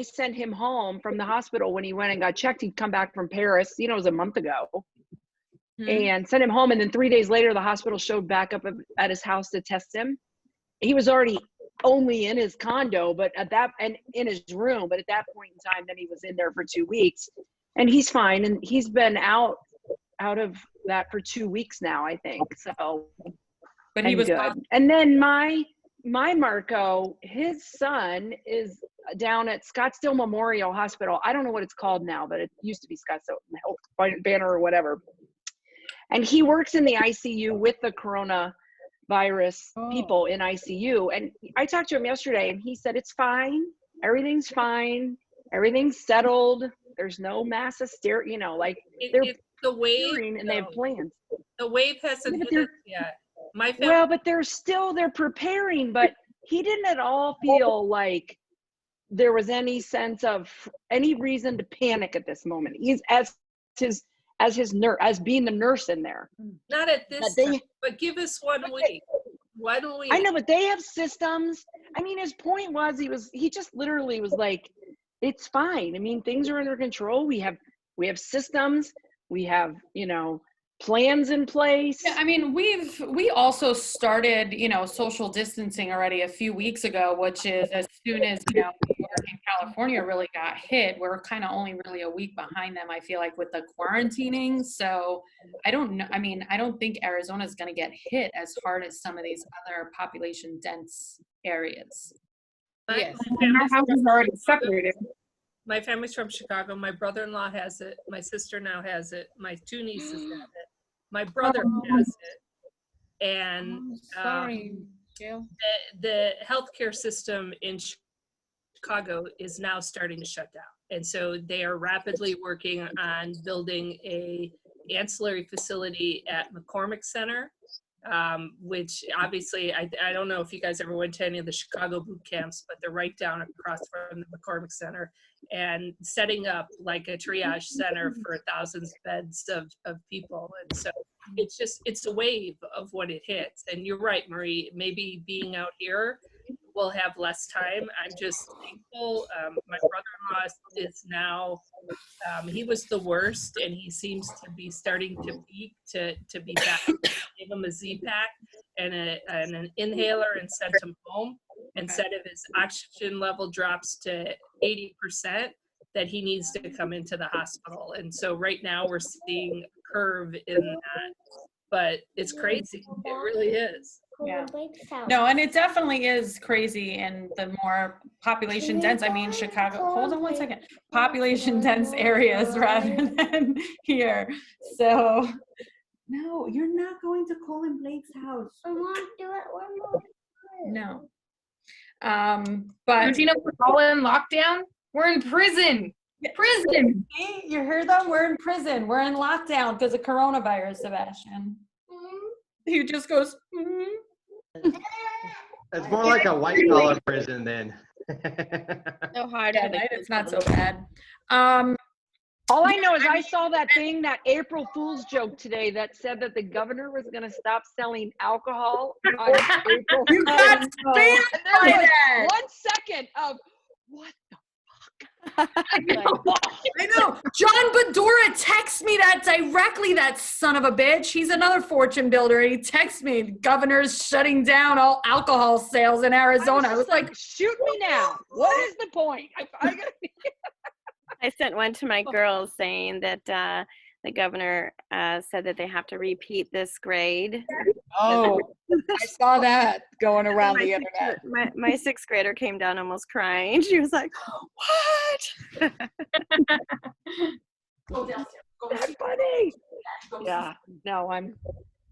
sent him home from the hospital when he went and got checked. He'd come back from Paris, you know, it was a month ago. And sent him home. And then 3 days later, the hospital showed back up at his house to test him. He was already only in his condo, and in his room. But at that point in time, then he was in there for 2 weeks. And he's fine. And he's been out of that for 2 weeks now, I think. So, but he was good. And then my Marco, his son is down at Scottsdale Memorial Hospital. I don't know what it's called now, but it used to be Scottsdale Health Banner or whatever. And he works in the ICU with the coronavirus people in ICU. And I talked to him yesterday, and he said it's fine. Everything's fine. Everything's settled. There's no mass hysteria. You know, like they're the wave, and they have plans. The wave hasn't hit us yet. My family, but they're preparing, but he didn't at all feel like there was any sense of any reason to panic at this moment. He's as being the nurse in there. Not at this time, but give us 1 week. 1 week. I know, but they have systems. I mean, his point was he just literally was like, it's fine. I mean, things are under control. We have systems. We have, you know, plans in place. Yeah, I mean, we also started, you know, social distancing already a few weeks ago, which is as soon as, you know, New York and California really got hit, we're kind of only really a week behind them, I feel like, with the quarantining. So I don't know. I mean, I don't think Arizona is going to get hit as hard as some of these other population dense areas. Yes. Our house is already separated. My family's from Chicago. My brother-in-law has it. My sister now has it. My 2 nieces have it. My brother has it. And sorry, the healthcare system in Chicago is now starting to shut down. And so they are rapidly working on building a ancillary facility at McCormick Center which obviously, I don't know if you guys ever went to any of the Chicago boot camps, but they're right down across from the McCormick Center, and setting up like a triage center for thousands of beds of people. And so it's a wave of when it hits. And you're right, Marie, maybe being out here, we'll have less time. I'm just thankful. My brother-in-law is now, he was the worst, and he seems to be starting to peak to be back. Gave him a Z-Pack and an inhaler and sent him home. And said if his oxygen level drops to 80%, that he needs to come into the hospital. And so right now we're seeing a curve in that, but it's crazy. It really is. Yeah. No, and it definitely is crazy in the more population dense, I mean, Chicago, hold on one second, population dense areas rather than here. So, no, you're not going to Colin Blake's house. I want to do it one more. No. But don't you know we're all in lockdown? We're in prison. Prison. See, you heard them? We're in prison. We're in lockdown because of coronavirus, Sebastian. He just goes, It's more like a white collar prison then. So hard. Yeah, right? It's not so bad. All I know is I saw that thing, that April Fool's joke today that said that the governor was going to stop selling alcohol on April. You got spammed by that. 1 second of what the I know. John Bedora texts me that directly, that son of a bitch. He's another fortune builder. He texts me, governor's shutting down all alcohol sales in Arizona. I was like, shoot me now. What is the point? I sent one to my girls saying that the governor said that they have to repeat this grade. Oh, I saw that going around the internet. My sixth grader came down almost crying. She was like, what? That's funny. Yeah, no,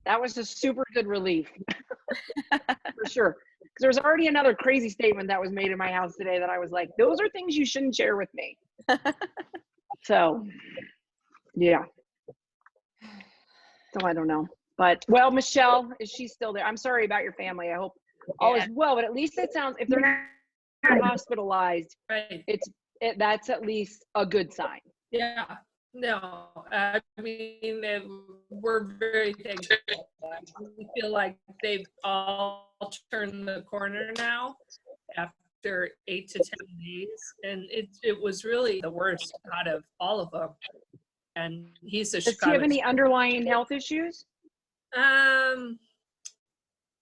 that was a super good relief. For sure. Because there was already another crazy statement that was made in my house today that I was like, those are things you shouldn't share with me. So, yeah. So I don't know. But, well, Michelle, is she still there? I'm sorry about your family. I hope all is well, but at least it sounds, if they're not hospitalized, right. That's at least a good sign. Yeah. No, I mean, we're very thankful. We feel like they've all turned the corner now after 8 to 10 days. And it was really the worst out of all of them. And he's a Does he have any underlying health issues?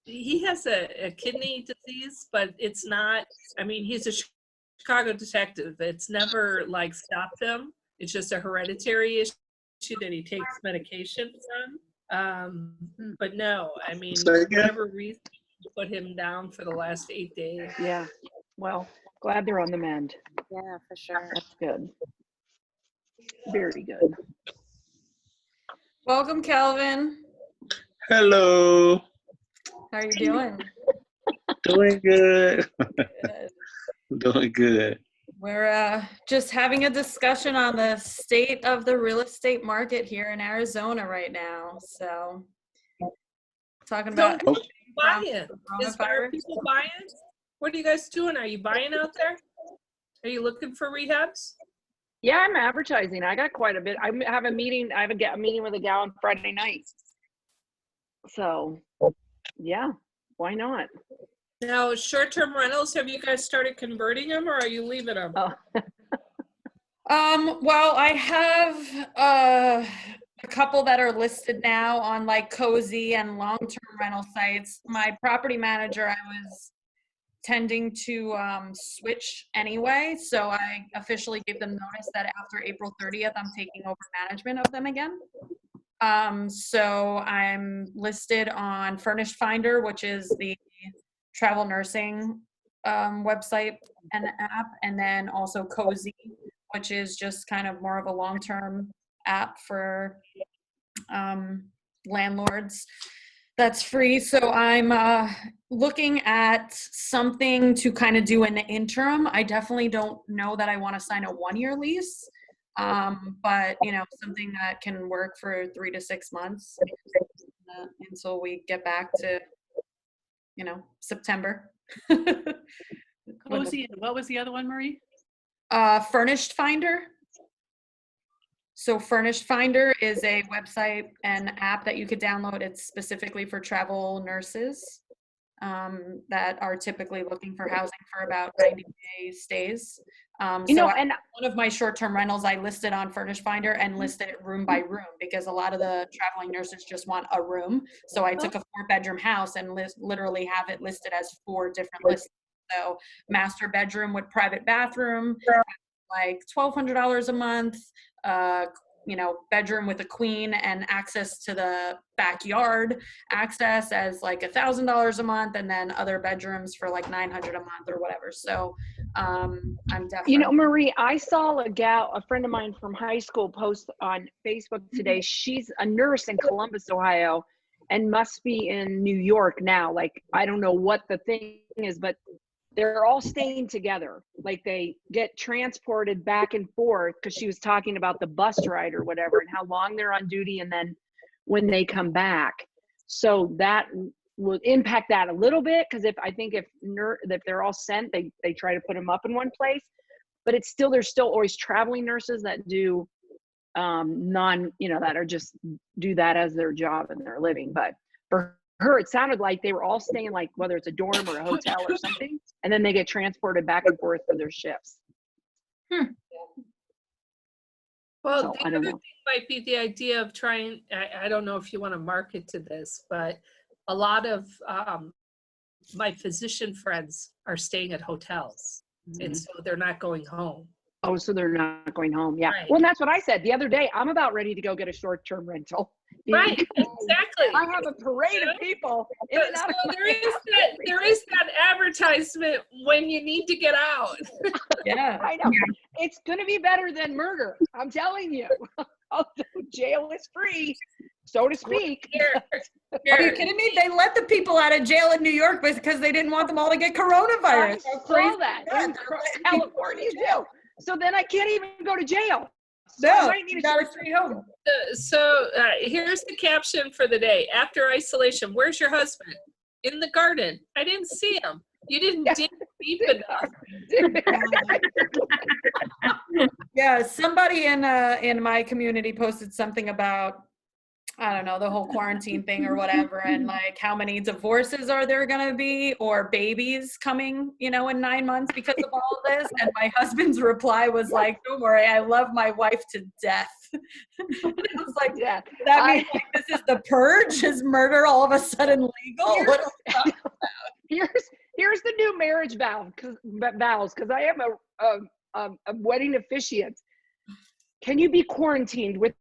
He has a kidney disease, but it's not, I mean, he's a Chicago detective. It's never like stopped him. It's just a hereditary issue that he takes medication from. But no, I mean, for whatever reason, put him down for the last 8 days. Yeah. Well, glad they're on the mend. Yeah, for sure. That's good. Very good. welcome, Kelvin. Hello. How are you doing? Doing good. Good. Doing good. We're just having a discussion on the state of the real estate market here in Arizona right now. So, talking about buying. Is there people buying? What are you guys doing? Are you buying out there? Are you looking for rehabs? Yeah, I'm advertising. I got quite a bit. I have a meeting. I have a meeting with a gal on Friday night. So, yeah, why not? Now, short-term rentals, have you guys started converting them, or are you leaving them? Well, I have a couple that are listed now on like Cozy and long-term rental sites. My property manager, I was tending to switch anyway, so I officially gave them notice that after April 30th, I'm taking over management of them again. So I'm listed on Furnished Finder, which is the travel nursing website and app, and then also Cozy, which is just kind of more of a long-term app for landlords that's free. So I'm looking at something to kind of do in the interim. I definitely don't know that I want to sign a 1-year lease, but you know, something that can work for 3 to 6 months. until we get back to, September. What was the other one, Marie? Furnished Finder. So Furnished Finder is a website and app that you could download. It's specifically for travel nurses that are typically looking for housing for about 90-day stays. And one of my short-term rentals, I listed on Furnished Finder and listed it room by room because a lot of the traveling nurses just want a room. So I took a 4-bedroom house and literally have it listed as 4 different listings. So master bedroom with private bathroom, like $1,200 a month, bedroom with a queen and access to the backyard access as like $1,000 a month, and then other bedrooms for like $900 a month or whatever. So I'm definitely. Marie, I saw a friend of mine from high school post on Facebook today. She's a nurse in Columbus, Ohio, and must be in New York now. Like, I don't know what the thing is, but they're all staying together. Like, they get transported back and forth, because she was talking about the bus ride or whatever and how long they're on duty and then when they come back. So that will impact that a little bit, because if they're all sent, they try to put them up in one place. But there's still always traveling nurses that do that are just do that as their job and their living. But for her, it sounded like they were all staying, like, whether it's a dorm or a hotel or something, and then they get transported back and forth for their shifts. Well, the other thing might be the idea of trying, I don't know if you want to market to this, but a lot of my physician friends are staying at hotels, and so they're not going home. Oh, so they're not going home. Yeah. Right. Well, and that's what I said the other day. I'm about ready to go get a short-term rental. Right. Exactly. I have a parade of people in and out of my house. There is that advertisement when you need to get out. Yeah. I know. It's going to be better than murder. I'm telling you. Although jail is free, so to speak. Are you kidding me? They let the people out of jail in New York because they didn't want them all to get coronavirus. I saw that in California too. So then I can't even go to jail. So I might need a stay home. So here's the caption for the day. After isolation, where's your husband? In the garden. I didn't see him. You didn't dig deep enough. Yeah, somebody in my community posted something about, I don't know, the whole quarantine thing or whatever, and like how many divorces are there going to be, or babies coming, in 9 months because of all of this. And my husband's reply was like, don't worry, I love my wife to death. And I was like, yeah, that means like, this is the purge? Is murder all of a sudden legal? What are we talking about? Here's the new marriage vows, because I am a wedding officiant. Can you be quarantined with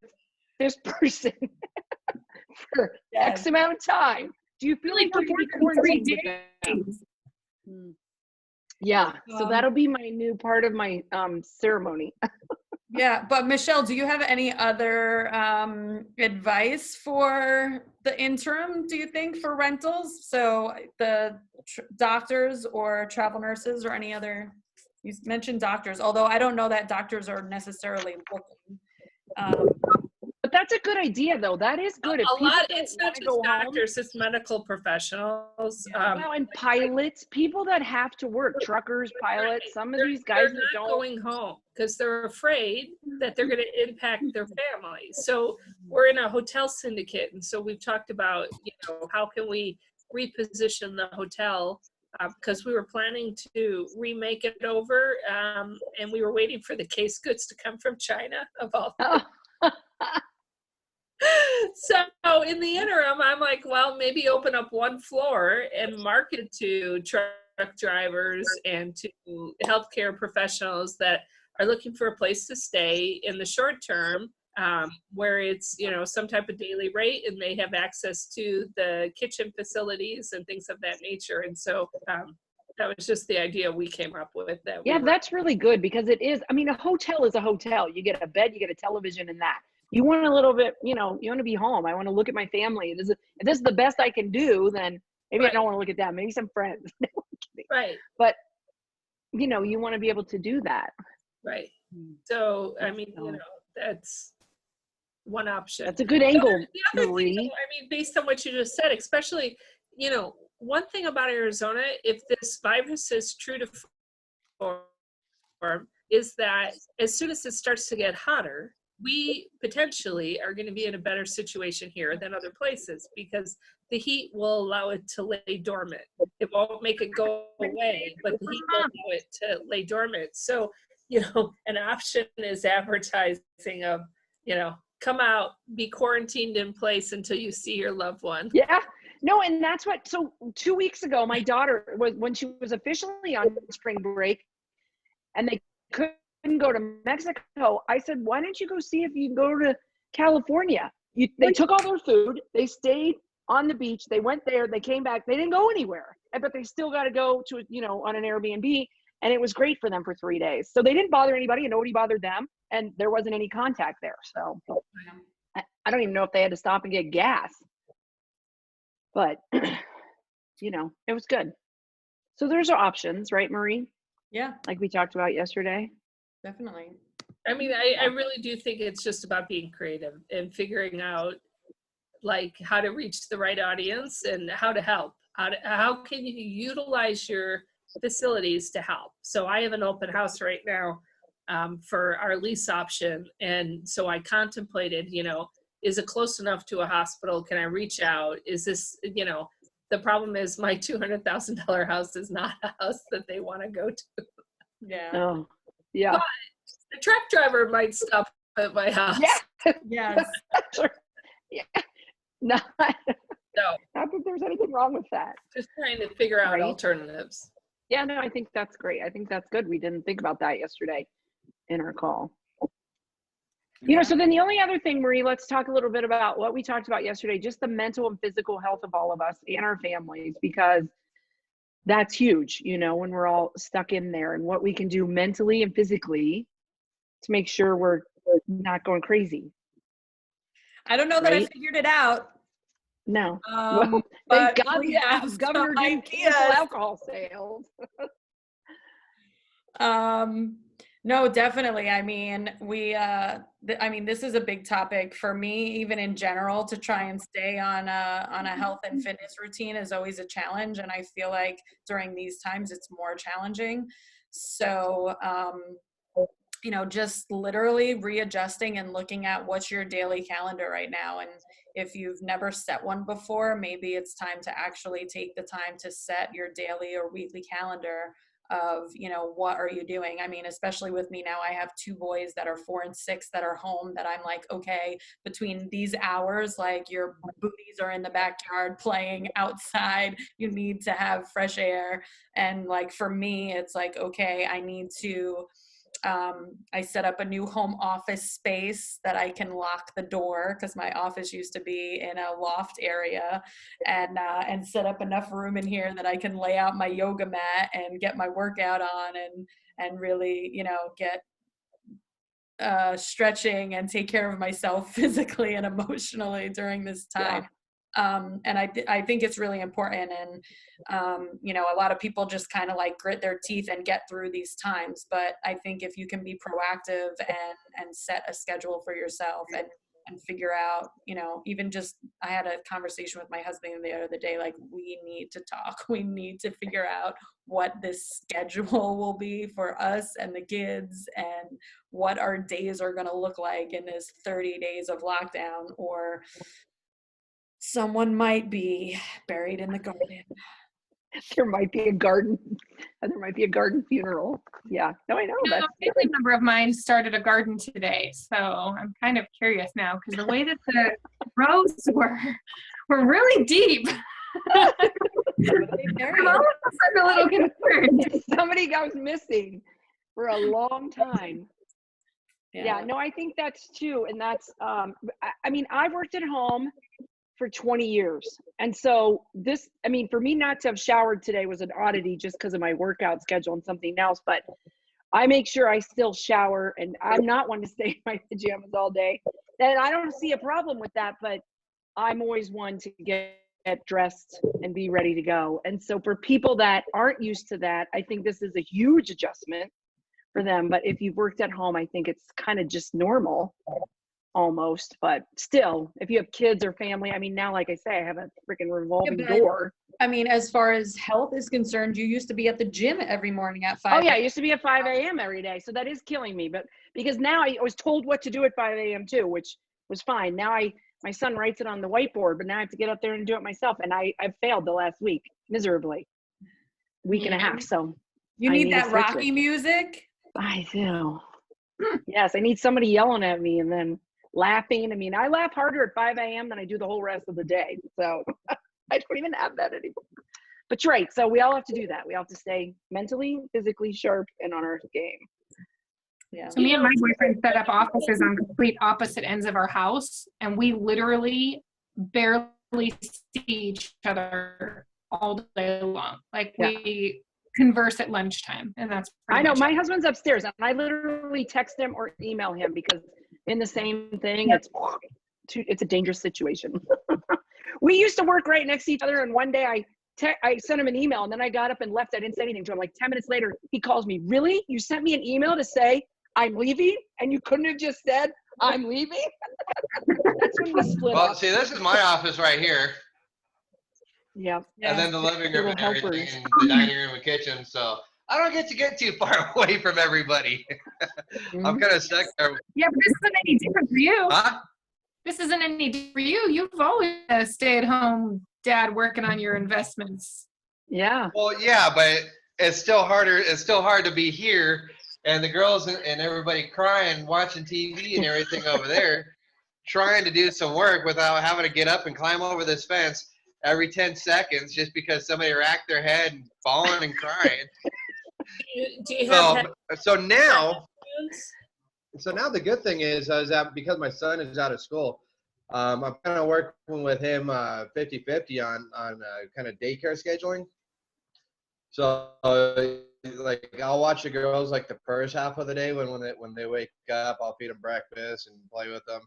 this person for X amount of time? Do you feel like you can be quarantined with them? Yeah, so that'll be my new part of my ceremony. Yeah, but Michelle, do you have any other advice for the interim, do you think, for rentals? So the doctors or travel nurses or any other, you mentioned doctors, although I don't know that doctors are necessarily looking. But that's a good idea, though. That is good. It's not just doctors, it's medical professionals. And pilots, people that have to work, truckers, pilots, some of these guys that don't. They're not going home because they're afraid that they're going to impact their families. So we're in a hotel syndicate, and so we've talked about, how can we reposition the hotel, because we were planning to remake it over, and we were waiting for the case goods to come from China, of all things. So in the interim, I'm like, well, maybe open up one floor and market to truck drivers and to healthcare professionals that are looking for a place to stay in the short term, where it's, some type of daily rate, and they have access to the kitchen facilities and things of that nature. And so that was just the idea we came up with. That's really good, because it is, a hotel is a hotel. You get a bed, you get a television, and that. You want a little bit, you want to be home. I want to look at my family. If this is the best I can do, then maybe I don't want to look at them. Maybe some friends. Right. But, you want to be able to do that. Right. So, that's one option. That's a good angle, The other Marie. thing, I mean, based on what you just said, especially, you know, one thing about Arizona, if this virus is true to form, is that as soon as it starts to get hotter, we potentially are going to be in a better situation here than other places because the heat will allow it to lay dormant. It won't make it go away, but the heat will allow it to lay dormant. So, you know, an option is advertising of, you know, come out, be quarantined in place until you see your loved one. Yeah. No, and that's what, so 2 weeks ago, my daughter was, when she was officially on spring break and they couldn't go to Mexico, I said, why don't you go see if you can go to California? They took all their food, they stayed on the beach, they went there, they came back, they didn't go anywhere, but they still got to go to, you know, on an Airbnb, and it was great for them for 3 days. So they didn't bother anybody and nobody bothered them, and there wasn't any contact there. So I don't even know if they had to stop and get gas, but you know, it was good. So there's our options, right, Marie? Yeah, Like we talked about yesterday. definitely. I mean, I really do think it's just about being creative and figuring out like how to reach the right audience and how to help. How can you utilize your facilities to help? So I have an open house right now for our lease option. And so I contemplated, you know, is it close enough to a hospital? Can I reach out? Is this, you know, the problem is my $200,000 house is not a house that they want to go to. Yeah. Oh, yeah. But the truck driver might stop at my house. Yeah. Yes. Yeah. Not No, that there's anything wrong with that. just trying to figure out Right. alternatives. Yeah, no, I think that's great. I think that's good. We didn't think about that yesterday in our call. You know, so then the only other thing, Marie, let's talk a little bit about what we talked about yesterday, just the mental and physical health of all of us and our families, because that's huge, you know, when we're all stuck in there, and what we can do mentally and physically to make sure we're not going crazy. I don't know that I Right? figured it out. No. Well, But thank God we the have some governor didn't cancel ideas. alcohol sales. No, definitely. I mean, I mean, this is a big topic for me, even in general, to try and stay on a health and fitness routine is always a challenge. And I feel like during these times, it's more challenging. So, you know, just literally readjusting and looking at what's your daily calendar right now. And if you've never set one before, maybe it's time to actually take the time to set your daily or weekly calendar of, you know, what are you doing? I mean, especially with me now, I have 2 boys that are 4 and 6 that are home, that I'm like, okay, between these hours, like your booties are in the backyard playing outside, you need to have fresh air. And like, for me, it's like, okay, I need to, I set up a new home office space that I can lock the door, because my office used to be in a loft area, and set up enough room in here that I can lay out my yoga mat and get my workout on, and really, you know, get stretching and take care of myself physically and emotionally during this time. And I think it's really important. And, you know, a lot of people just kind of like grit their teeth and get through these times. But I think if you can be proactive and set a schedule for yourself and figure out, you know, even just, I had a conversation with my husband the other day, like, we need to talk. We need to figure out what this schedule will be for us and the kids, and what our days are going to look like in this 30 days of lockdown, or someone might be buried in the garden. There might be a garden. There might be a garden funeral. Yeah. No, I know. You know, a family member of mine started a garden today, so I'm kind of curious now, because the way that the rows were really deep. I'm all of a sudden a little concerned. Somebody goes missing for a long time. Yeah, no, I think that's too. And that's, I mean, I've worked at home for 20 years. And so this, I mean, for me not to have showered today was an oddity, just because of my workout schedule and something else. But I make sure I still shower, and I'm not one to stay in my pajamas all day. And I don't see a problem with that, but I'm always one to get dressed and be ready to go. And so for people that aren't used to that, I think this is a huge adjustment for them. But if you've worked at home, I think it's kind of just normal. almost, but still, if you have kids or family, I mean, now, like I say, I have a freaking revolving but- door. I mean, as far as health is concerned, you used to be at the gym every morning at 5. Oh yeah, I used to be at 5 a.m. every day, so that is killing me. But because now I was told what to do at 5 a.m. too, which was fine. Now my son writes it on the whiteboard, but now I have to get up there and do it myself, and I've failed the last week miserably, week and a half. So You I need to that fix Rocky it. music. I do. Yes, I need somebody yelling at me and then laughing. I mean, I laugh harder at 5 a.m. than I do the whole rest of the day. So I don't even have that anymore. But you're right. So we all have to do that. We all have to stay mentally, physically sharp and on our game. Yeah. So me and my boyfriend set up offices on complete opposite ends of our house, and we literally barely see each other all day long. Like we converse at lunchtime, and that's I know much my it. husband's upstairs, and I literally text him or email him because in the same thing, it's a dangerous situation. We used to work right next to each other, and one day I sent him an email, and then I got up and left. I didn't say anything to him. Like 10 minutes later, he calls me. Really? You sent me an email to say I'm leaving, and you couldn't have just said I'm leaving? That's when we split Well, up. see, this is my office right here. Yeah. And then the living room and Little everything, helpers. and the dining room and kitchen. So I don't get too far away from everybody. I'm kind of stuck there. Yeah, but this isn't any different for you. Huh? This isn't any different for you. You've always been a stay-at-home dad working on your investments. Yeah. Well, yeah, but it's still harder. It's still hard to be here, and the girls and everybody crying, watching TV and everything over there, trying to do some work without having to get up and climb over this fence every 10 seconds just because somebody racked their head and falling and crying. Do you have So now the good thing is that because my son is out of school, I'm kind of working with him 50-50 on kind of daycare scheduling. So like I'll watch the girls like the first half of the day when they wake up, I'll feed them breakfast and play with them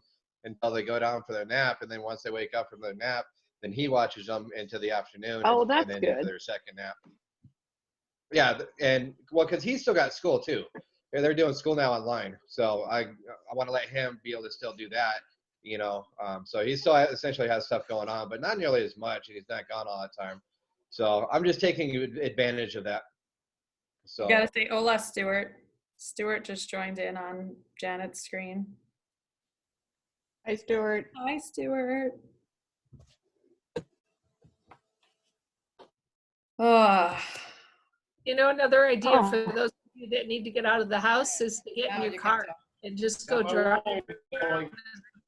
until they go down for their nap, and then once they wake up from their nap, then he watches them into the afternoon. Oh, and that's then good. into their second nap. Yeah, and well, because he's still got school too. They're doing school now online, so I want to let him be able to still do that, you know. So he still essentially has stuff going on, but not nearly as much. He's not gone all the time, so I'm just taking advantage of that. So You gotta say hola, Stuart. Stuart just joined in on Janet's screen. Hi, Stuart. Hi, Stuart. Oh, You know, another idea Oh. for those of you that need to get out of the house is to get in your car and just go drive,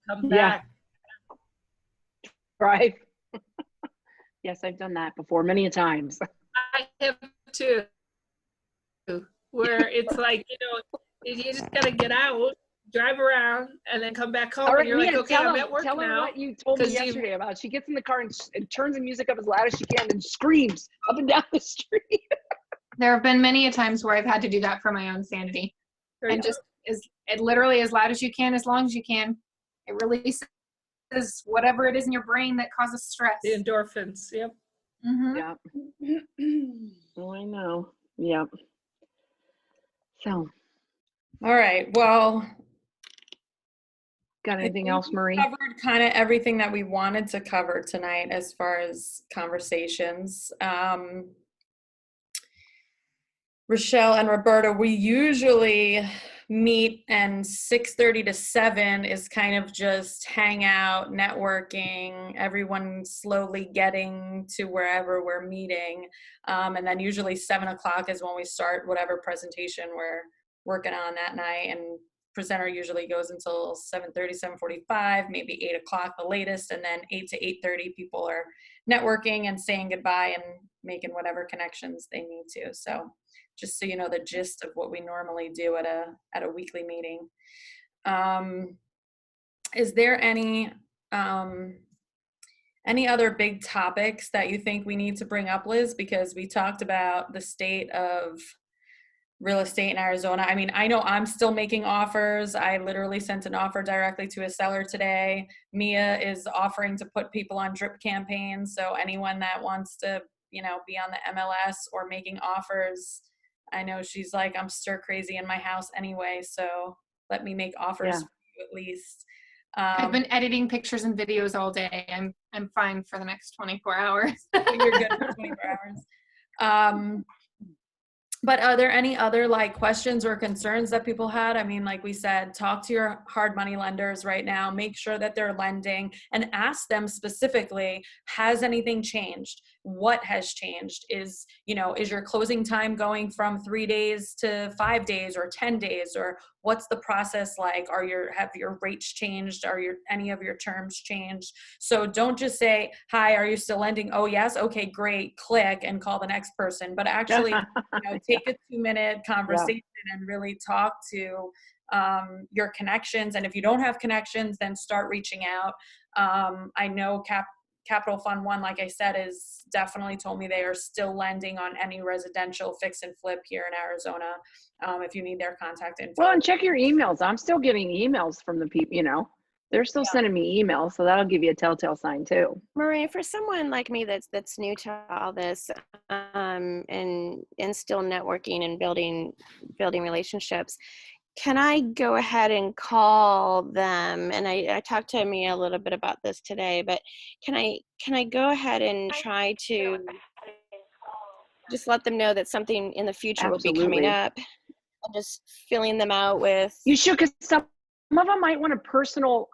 come back. Drive. Yes, I've done that before many times. I have too. Where it's like, you know, you just gotta get out, drive around, and then come back home. All right, And you're like, Mia, okay, I'm at work tell her now. what you told me 'cause you- yesterday about. She gets in the car and turns the music up as loud as she can and screams up and down the street. There have been many a times where I've had to do that for my own sanity. There you And go. just literally as loud as you can, as long as you can. It releases whatever it is in your brain that causes stress. The endorphins, yep. Mm-hmm. Yeah. Oh, I know. Yeah. So, all right. Well, got anything else, Marie? covered kind of everything that we wanted to cover tonight as far as conversations. Rochelle and Roberta, we usually meet, and 6:30 to 7 is kind of just hang out, networking, everyone slowly getting to wherever we're meeting. And then usually 7 o'clock is when we start whatever presentation we're working on that night. And presenter usually goes until 7:30, 7:45, maybe 8 o'clock the latest. And then 8 to 8:30, people are networking and saying goodbye and making whatever connections they need to. So just so you know the gist of what we normally do at a weekly meeting. Is there any other big topics that you think we need to bring up, Liz? Because we talked about the state of real estate in Arizona. I mean, I know I'm still making offers. I literally sent an offer directly to a seller today. Mia is offering to put people on drip campaigns. So anyone that wants to, you know, be on the MLS or making offers, I know she's like, I'm stir crazy in my house anyway, so let me make offers for you at least. I've been editing pictures and videos all day. I'm fine for the next 24 hours. You're good for 24 hours. But are there any other like questions or concerns that people had? I mean, like we said, talk to your hard money lenders right now, make sure that they're lending and ask them specifically, has anything changed? What has changed? Is your closing time going from 3 days to 5 days or 10 days, or what's the process like? Have your rates changed? Are any of your terms changed? So don't just say, hi, are you still lending? Oh yes. Okay, great. Click and call the next person, but actually take a 2-minute conversation and really talk to your connections. And if you don't have connections, then start reaching out. I know Capital Fund One, like I said, is definitely told me they are still lending on any residential fix and flip here in Arizona. If you need their contact info. Well, and check your emails. I'm still getting emails from the people, they're still sending me emails. So that'll give you a telltale sign too. Marie, for someone like me that's new to all this, and still networking and building relationships, can I go ahead and call them? And I talked to Mia a little bit about this today, but can I go ahead and try to just let them know that something in the future will be coming up, and just filling them out with? You should, because some of them might want a personal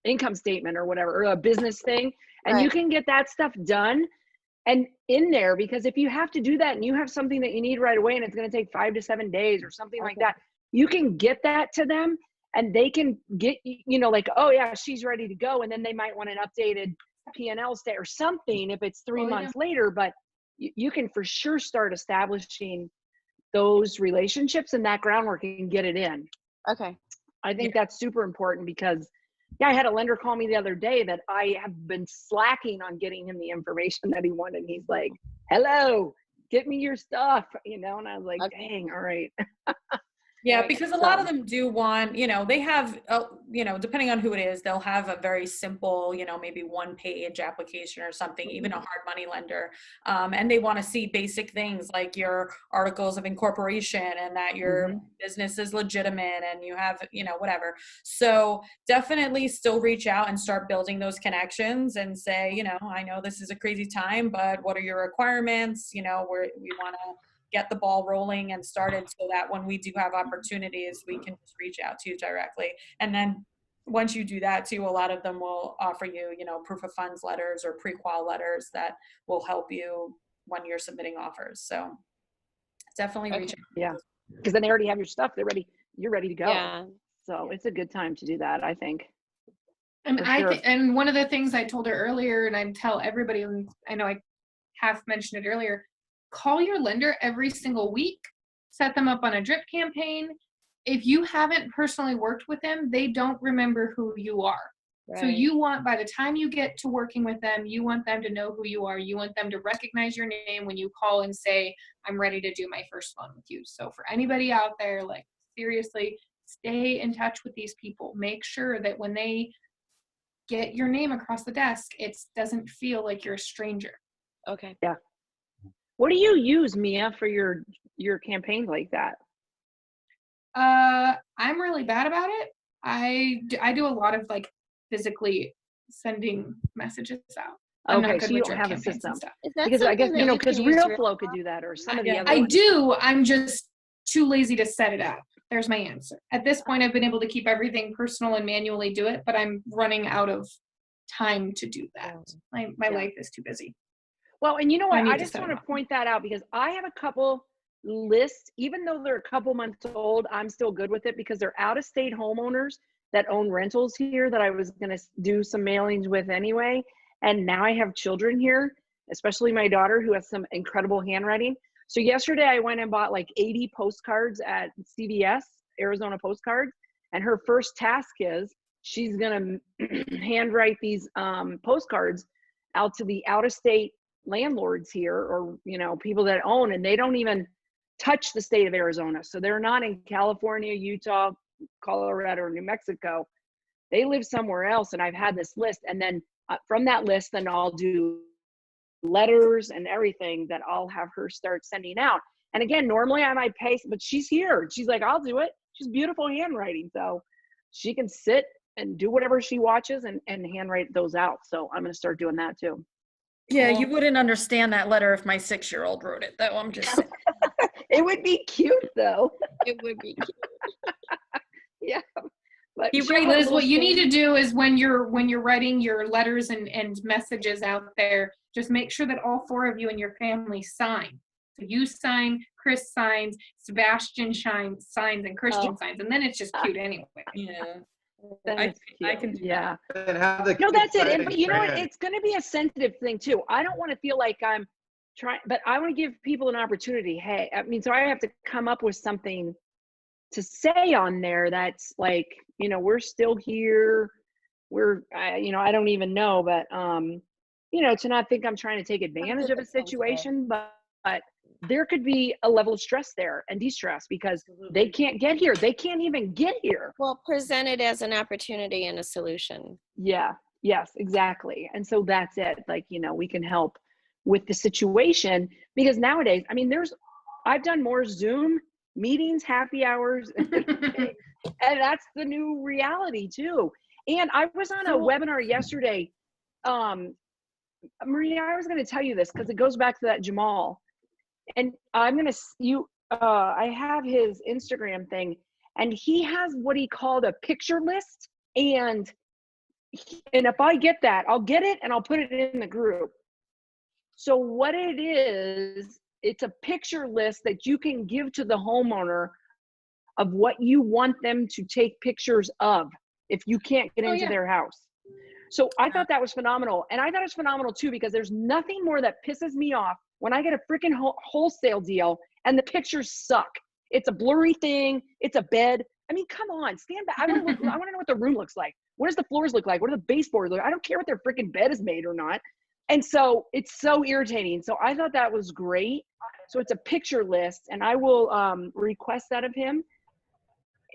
income statement or whatever, or a business thing, and you can get that stuff done and in there, because if you have to do that and you have something that you need right away and it's going to take 5 to 7 days or something like that, you can get that to them and they can get, like, oh yeah, she's ready to go. And then they might want an updated P&L state or something if it's 3 months later, but you can for sure start establishing those relationships and that groundwork and get it in. Okay. I think that's super important because I had a lender call me the other day that I have been slacking on getting him the information that he wanted. He's like, hello, get me your stuff, and I was like, dang, all right. Yeah, because a lot of them do want, they have, depending on who it is, they'll have a very simple, maybe 1-page application or something, even a hard money lender. And they want to see basic things like your articles of incorporation and that your business is legitimate and you have, whatever. So definitely still reach out and start building those connections and say, I know this is a crazy time, but what are your requirements? We want to get the ball rolling and started so that when we do have opportunities, we can just reach out to you directly. And then once you do that too, a lot of them will offer you, proof of funds letters or pre-qual letters that will help you when you're submitting offers. So definitely reach out. Yeah, because then they already have your stuff. You're ready to go. Yeah. So it's a good time to do that, I think. And and one of the things I told her earlier, and I tell everybody, and I know I half mentioned it earlier, call your lender every single week, set them up on a drip campaign. If you haven't personally worked with them, they don't remember who you are. Right. So you want, by the time you get to working with them, you want them to know who you are. You want them to recognize your name when you call and say, I'm ready to do my first loan with you. So for anybody out there, like, seriously, stay in touch with these people. Make sure that when they get your name across the desk, it doesn't feel like you're a stranger. Okay. Yeah. What do you use, Mia, for your campaigns like that? I'm really bad about it. I do a lot of like physically sending messages out. Okay, so you don't have a system. Because I guess, because RealFlow could do that, or some of the other ones. do. I'm just too lazy to set it up. There's my answer. At this point, I've been able to keep everything personal and manually do it, but I'm running out of time to do that. My life is too busy. Well, and you know what? I just want to point that out because I have a couple lists, even though they're a couple months old, I'm still good with it because they're out-of-state homeowners that own rentals here that I was going to do some mailings with anyway. And now I have children here, especially my daughter who has some incredible handwriting. So yesterday I went and bought like 80 postcards at CVS, Arizona Postcards. And her first task is she's going to handwrite these postcards out to the out-of-state landlords here, or people that own, and they don't even touch the state of Arizona. So they're not in California, Utah, Colorado, or New Mexico. They live somewhere else. And I've had this list, and then from that list, then I'll do letters and everything that I'll have her start sending out. And again, normally I might pay, but she's here. She's like, I'll do it. She's beautiful handwriting, so she can sit and do whatever she watches and handwrite those out. So I'm going to start doing that too. Yeah, you wouldn't understand that letter if my 6-year-old wrote it, though. I'm just saying. It would be cute though. It would be cute. Yeah. But Liz, what you need to do is when you're writing your letters and messages out there, just make sure that all 4 of you and your family sign. So you sign, Chris signs, Sebastian signs, and Christian signs, and then it's just cute anyway. Yeah. I can And have the No, kids that's it. sign And in but you know what? crayon. It's going to be a sensitive thing too. I don't want to feel like I'm trying, but I want to give people an opportunity. Hey, I mean, so I have to come up with something to say on there that's like, you know, we're still here. We're, you know, I don't even know, but, you know, to not think I'm trying to take advantage of a situation, but there could be a level of stress there and de-stress because they can't get here. They can't even get here. Well, present it as an opportunity and a solution. Yeah. Yes, exactly. And so that's it. Like, you know, we can help with the situation because nowadays, I mean, I've done more Zoom meetings, happy hours, and that's the new reality too. And I was on a webinar yesterday. Maria, I was going to tell you this because it goes back to that Jamal. And I'm going to, I have his Instagram thing and he has what he called a picture list. And if I get that, I'll get it and I'll put it in the group. So what it is, it's a picture list that you can give to the homeowner of what you want them to take pictures of if you can't get into their house. So I thought that was phenomenal. And I thought it was phenomenal too, because there's nothing more that pisses me off when I get a freaking wholesale deal and the pictures suck. It's a blurry thing. It's a bed. I mean, come on, stand back. I want to know what the room looks like. What does the floors look like? What do the baseboards look like? I don't care what their freaking bed is made or not. And so it's so irritating. So I thought that was great. So it's a picture list and I will request that of him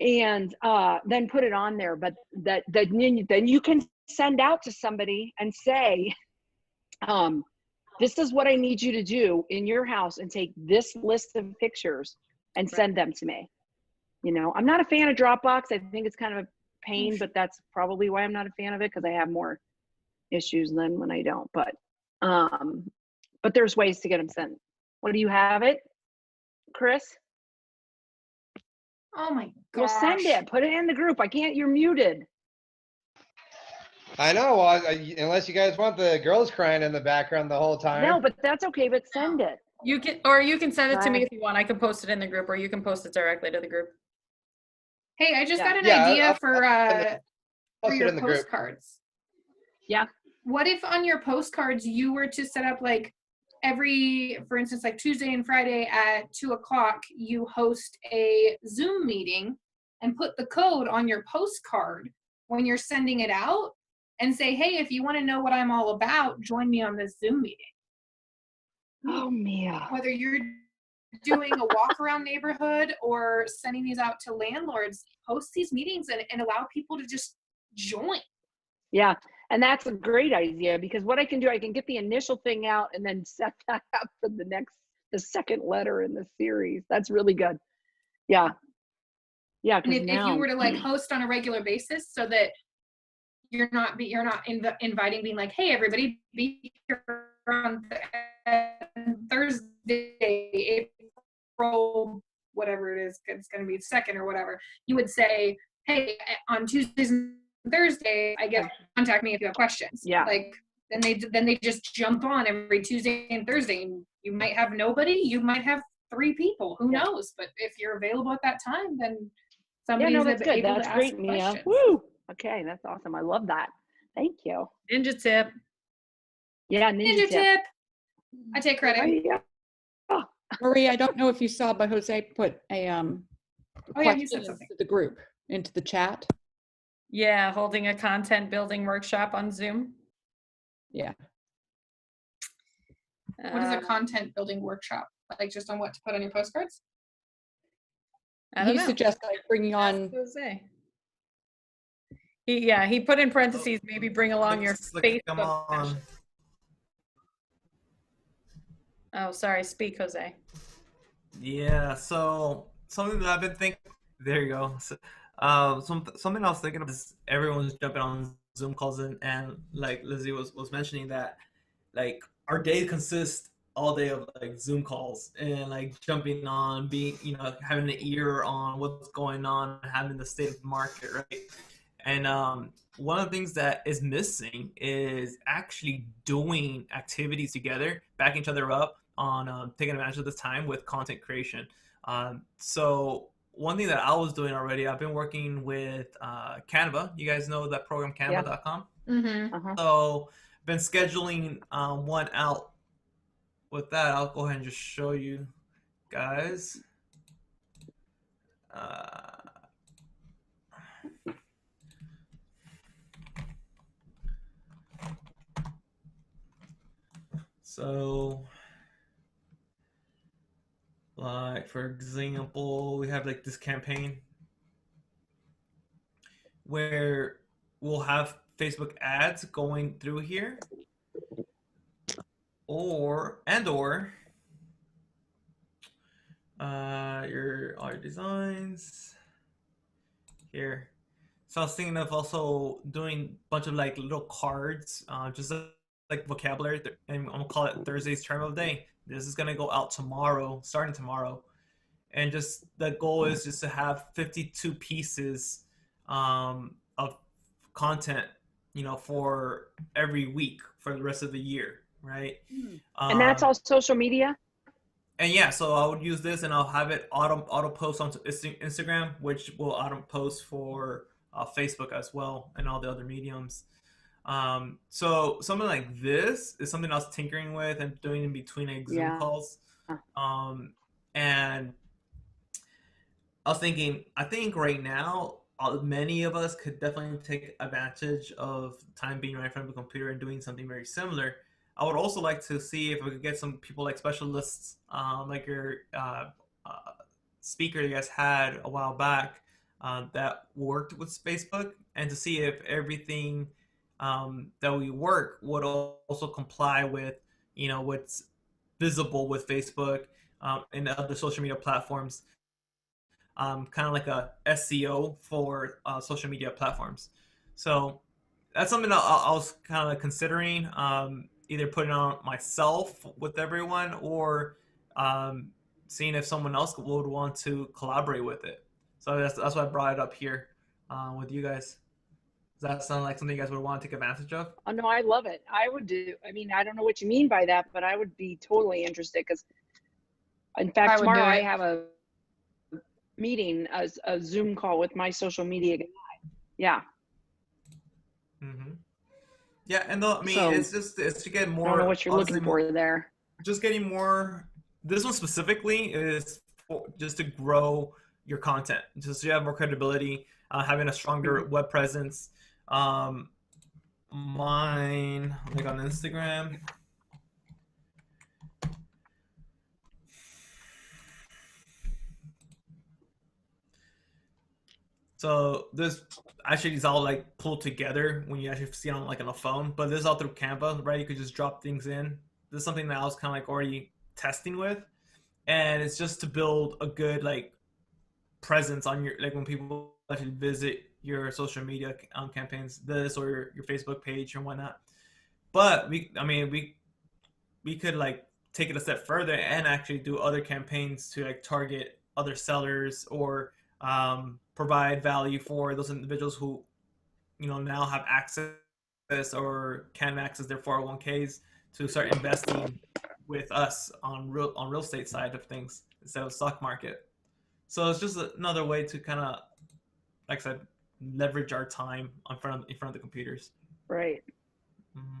and then put it on there. But then you can send out to somebody and say, this is what I need you to do in your house and take this list of pictures and send them to me. You know, I'm not a fan of Dropbox. I think it's kind of a pain, but that's probably why I'm not a fan of it because I have more issues than when I don't. But there's ways to get them sent. What do you have it, Chris? Oh my gosh. Well, send it. Put it in the group. I can't. You're muted. I know. Well, unless you guys want the girls crying in the background the whole time. No, but that's okay. But send it. You can send it to me if you want. I can post it in the group, or you can post it directly to the group. Hey, I just got an idea for your postcards. Yeah. What if on your postcards you were to set up like for instance, like Tuesday and Friday at 2:00, you host a Zoom meeting and put the code on your postcard when you're sending it out and say, hey, if you want to know what I'm all about, join me on this Zoom meeting. Oh, Mia. Whether you're doing a walk around neighborhood or sending these out to landlords, host these meetings and allow people to just join. Yeah. And that's a great idea because what I can do, I can get the initial thing out and then set that up for the second letter in the series. That's really good. Yeah. Yeah. And if you were to like host on a regular basis so that you're not inviting being like, hey, everybody, be here on Thursday, April, whatever it is, it's going to be 2nd or whatever. You would say, hey, on Tuesdays and Thursday, contact me if you have questions. Yeah. Like then they just jump on every Tuesday and Thursday, and you might have nobody, you might have 3 people, who knows? But if you're available at that time, then somebody's that's good. able That's to great, ask Mia. questions. Woo! Okay, that's awesome. I love that. Thank you. Ninja tip. Yeah, ninja tip. I take credit. Marie, I don't know if you saw, but Jose put a he said question something. into the group, into the chat. Yeah, holding a content building workshop on Zoom. Yeah. What is a content building workshop? Like just on what to put on your postcards? I don't know. Suggested like bringing on. Jose. He put in parentheses, maybe bring along your Facebook session. Oh, sorry. Speak, Jose. Yeah. So something that I've been thinking. There you go. So, Something I was thinking of is everyone's jumping on Zoom calls, and like Lizzie was mentioning that like our day consists all day of like Zoom calls and like jumping on, being having an ear on what's going on, having the state of the market, right? And one of the things that is missing is actually doing activities together, backing each other up on taking advantage of this time with content creation. So one thing that I was doing already, I've been working with Canva. You guys know that program, Canva.com? Mm-hmm. So been scheduling one out with that. I'll go ahead and just show you guys. So like for example, we have like this campaign where we'll have Facebook ads going through here, or all your designs here. So I was thinking of also doing a bunch of like little cards, just like vocabulary, and I'm gonna call it Thursday's term of the day. This is gonna go out tomorrow, starting tomorrow, and just the goal is just to have 52 pieces of content, for every week for the rest of the year, right? And that's all social media? And yeah, so I would use this and I'll have it auto post onto Instagram, which will auto post for Facebook as well and all the other mediums. So something like this is something I was tinkering with and doing in between like Zoom calls. And I was thinking, I think right now, many of us could definitely take advantage of time being right in front of a computer and doing something very similar. I would also like to see if we could get some people like specialists, like your speaker you guys had a while back that worked with Facebook, and to see if everything that we work would also comply with, what's visible with Facebook and other social media platforms. Kind of like a SEO for social media platforms. So that's something I was kind of considering, either putting on myself with everyone or seeing if someone else would want to collaborate with it. So that's why I brought it up here with you guys. Does that sound like something you guys would want to take advantage of? Oh, no, I love it. I would do. I mean, I don't know what you mean by that, but I would be totally interested because, in fact, tomorrow I have a meeting, a Zoom call with my social media guy. Yeah. Mm-hmm. Yeah, and it's to get more. I don't know what you're looking for there. Just getting more. This one specifically is just to grow your content, just so you have more credibility, having a stronger web presence. Mine, like on Instagram. So this actually is all like pulled together when you actually see it on like on a phone, but this is all through Canva, right? You could just drop things in. This is something that I was kind of like already testing with, and it's just to build a good like presence on your, like when people actually visit your social media campaigns, this or your Facebook page and whatnot. But we could like take it a step further and actually do other campaigns to like target other sellers or provide value for those individuals who now have access or can access their 401ks to start investing with us on real estate side of things instead of stock market. So it's just another way to kind of, like I said, leverage our time in front of the computers. Right. Mm-hmm.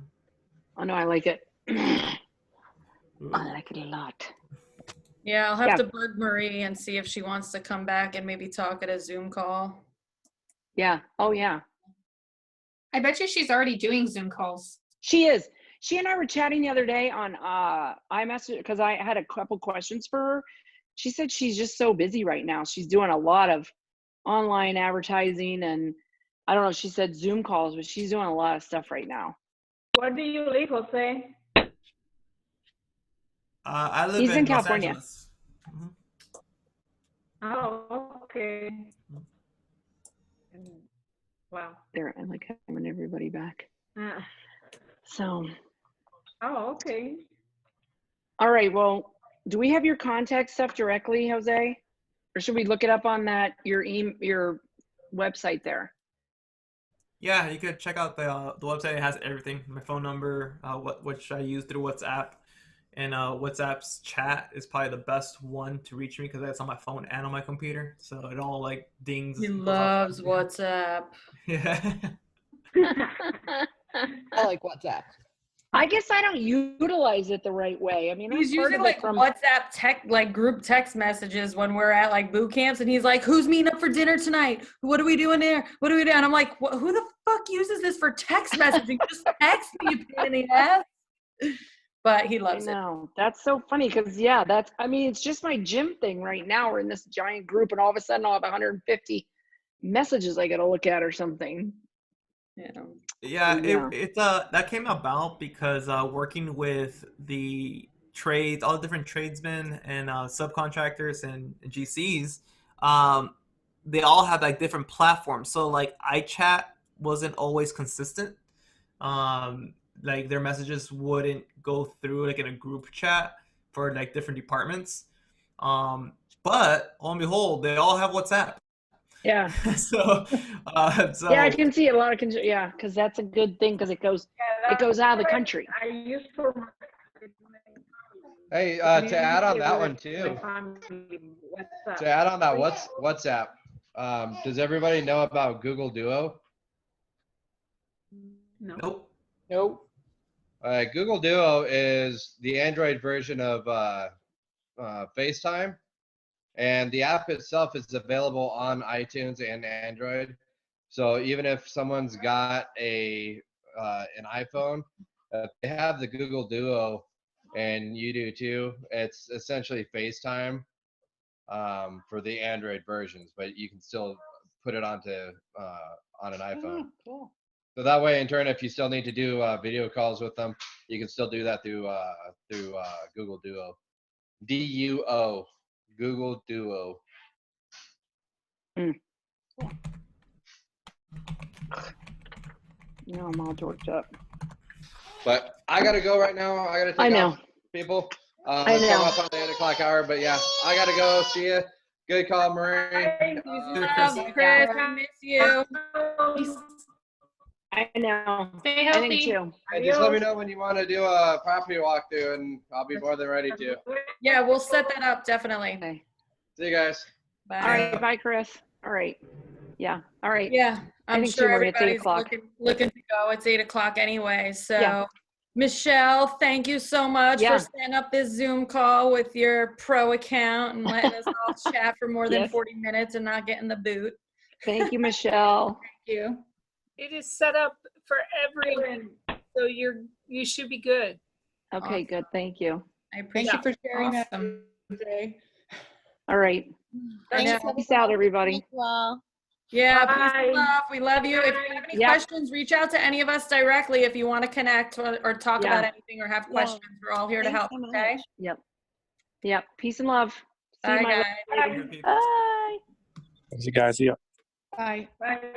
Oh no, I like it. I like it a lot. Yeah, I'll have to bug Marie and see if she wants to come back and maybe talk at a Zoom call. Yeah. Oh yeah. I bet you she's already doing Zoom calls. She is. She and I were chatting the other day on iMessage because I had a couple questions for her. She said she's just so busy right now. She's doing a lot of online advertising and I don't know, she said Zoom calls, but she's doing a lot of stuff right now. Where do you live, Jose? I live He's in Los California. Angeles. Mm-hmm. Oh, okay. Wow. There, I like having everybody back. Ah. So, Oh, okay. all right. Well, do we have your contact stuff directly, Jose? Or should we look it up on that, your website there? Yeah, you could check out the website. It has everything. My phone number, which I use through WhatsApp, and WhatsApp's chat is probably the best one to reach me because that's on my phone and on my computer. So it all like dings. He and goes off. loves WhatsApp. Yeah. I like WhatsApp. I guess I don't utilize it the right way. I mean, He's I'm part using of it like from WhatsApp tech, like group text messages when we're at like boot camps, and he's like, "Who's meeting up for dinner tonight? What are we doing there? What are we doing?" I'm like, "Who the fuck uses this for text messaging? Just text me, you pain in the ass." But he loves it. I know. That's so funny because, yeah, I mean, it's just my gym thing right now. We're in this giant group, and all of a sudden I'll have 150 messages I got to look at or something. Yeah, Yeah. it that came about because working with the trades, all the different tradesmen and subcontractors and GCs, they all have like different platforms. So like iChat wasn't always consistent. Like their messages wouldn't go through like in a group chat for like different departments. But lo and behold, they all have WhatsApp. Yeah. so Yeah, I can see a lot of yeah, because that's a good thing because it goes out of the country. I use for Hey, to add on that one too. To add on that, WhatsApp. Does everybody know about Google Duo? No. Nope. Nope. Google Duo is the Android version of FaceTime, and the app itself is available on iTunes and Android. So even if someone's got an iPhone, they have the Google Duo, and you do too. It's essentially FaceTime for the Android versions, but you can still put it onto on an iPhone. Oh, cool. So that way, in turn, if you still need to do video calls with them, you can still do that through Google Duo. DUO, Google Duo. No, I'm all dorked up. But I gotta go right now. I gotta take off, people. I know. Come up on the 8 o'clock hour, but yeah, I gotta go. See you. Good call, Marie. Chris, we miss you. I know. Stay I healthy. think too. Hey, just let me know when you want to do a property walkthrough, and I'll be more than ready to. Yeah, we'll set that up definitely. Okay. See you guys. Bye. All right. Bye, Chris. All right. Yeah. All right. Yeah, I'm think sure too, Marie, it's 8 everybody's o'clock. looking to go. It's 8 o'clock anyway. So, Yeah. Michelle, thank you so much Yeah. for setting up this Zoom call with your pro account and letting us all chat for more than Yes. 40 minutes and not getting the boot. Thank you, Michelle. Thank you. It is set up for everyone, so you should be good. Okay, good. Thank you. I Thank you for sharing Awesome. that today. All right. Thanks, Peace out, everybody. Thank you all. Yeah, peace and love. We love you. If you have any Yeah. questions, reach out to any of us directly if you want to connect or talk Yeah. about anything or have questions. We're all here to Thanks help, so much. okay? Yep. Yep. Peace and love. See Bye, you, my guys. lady. Bye. Thanks, you guys. See ya. Bye. Bye.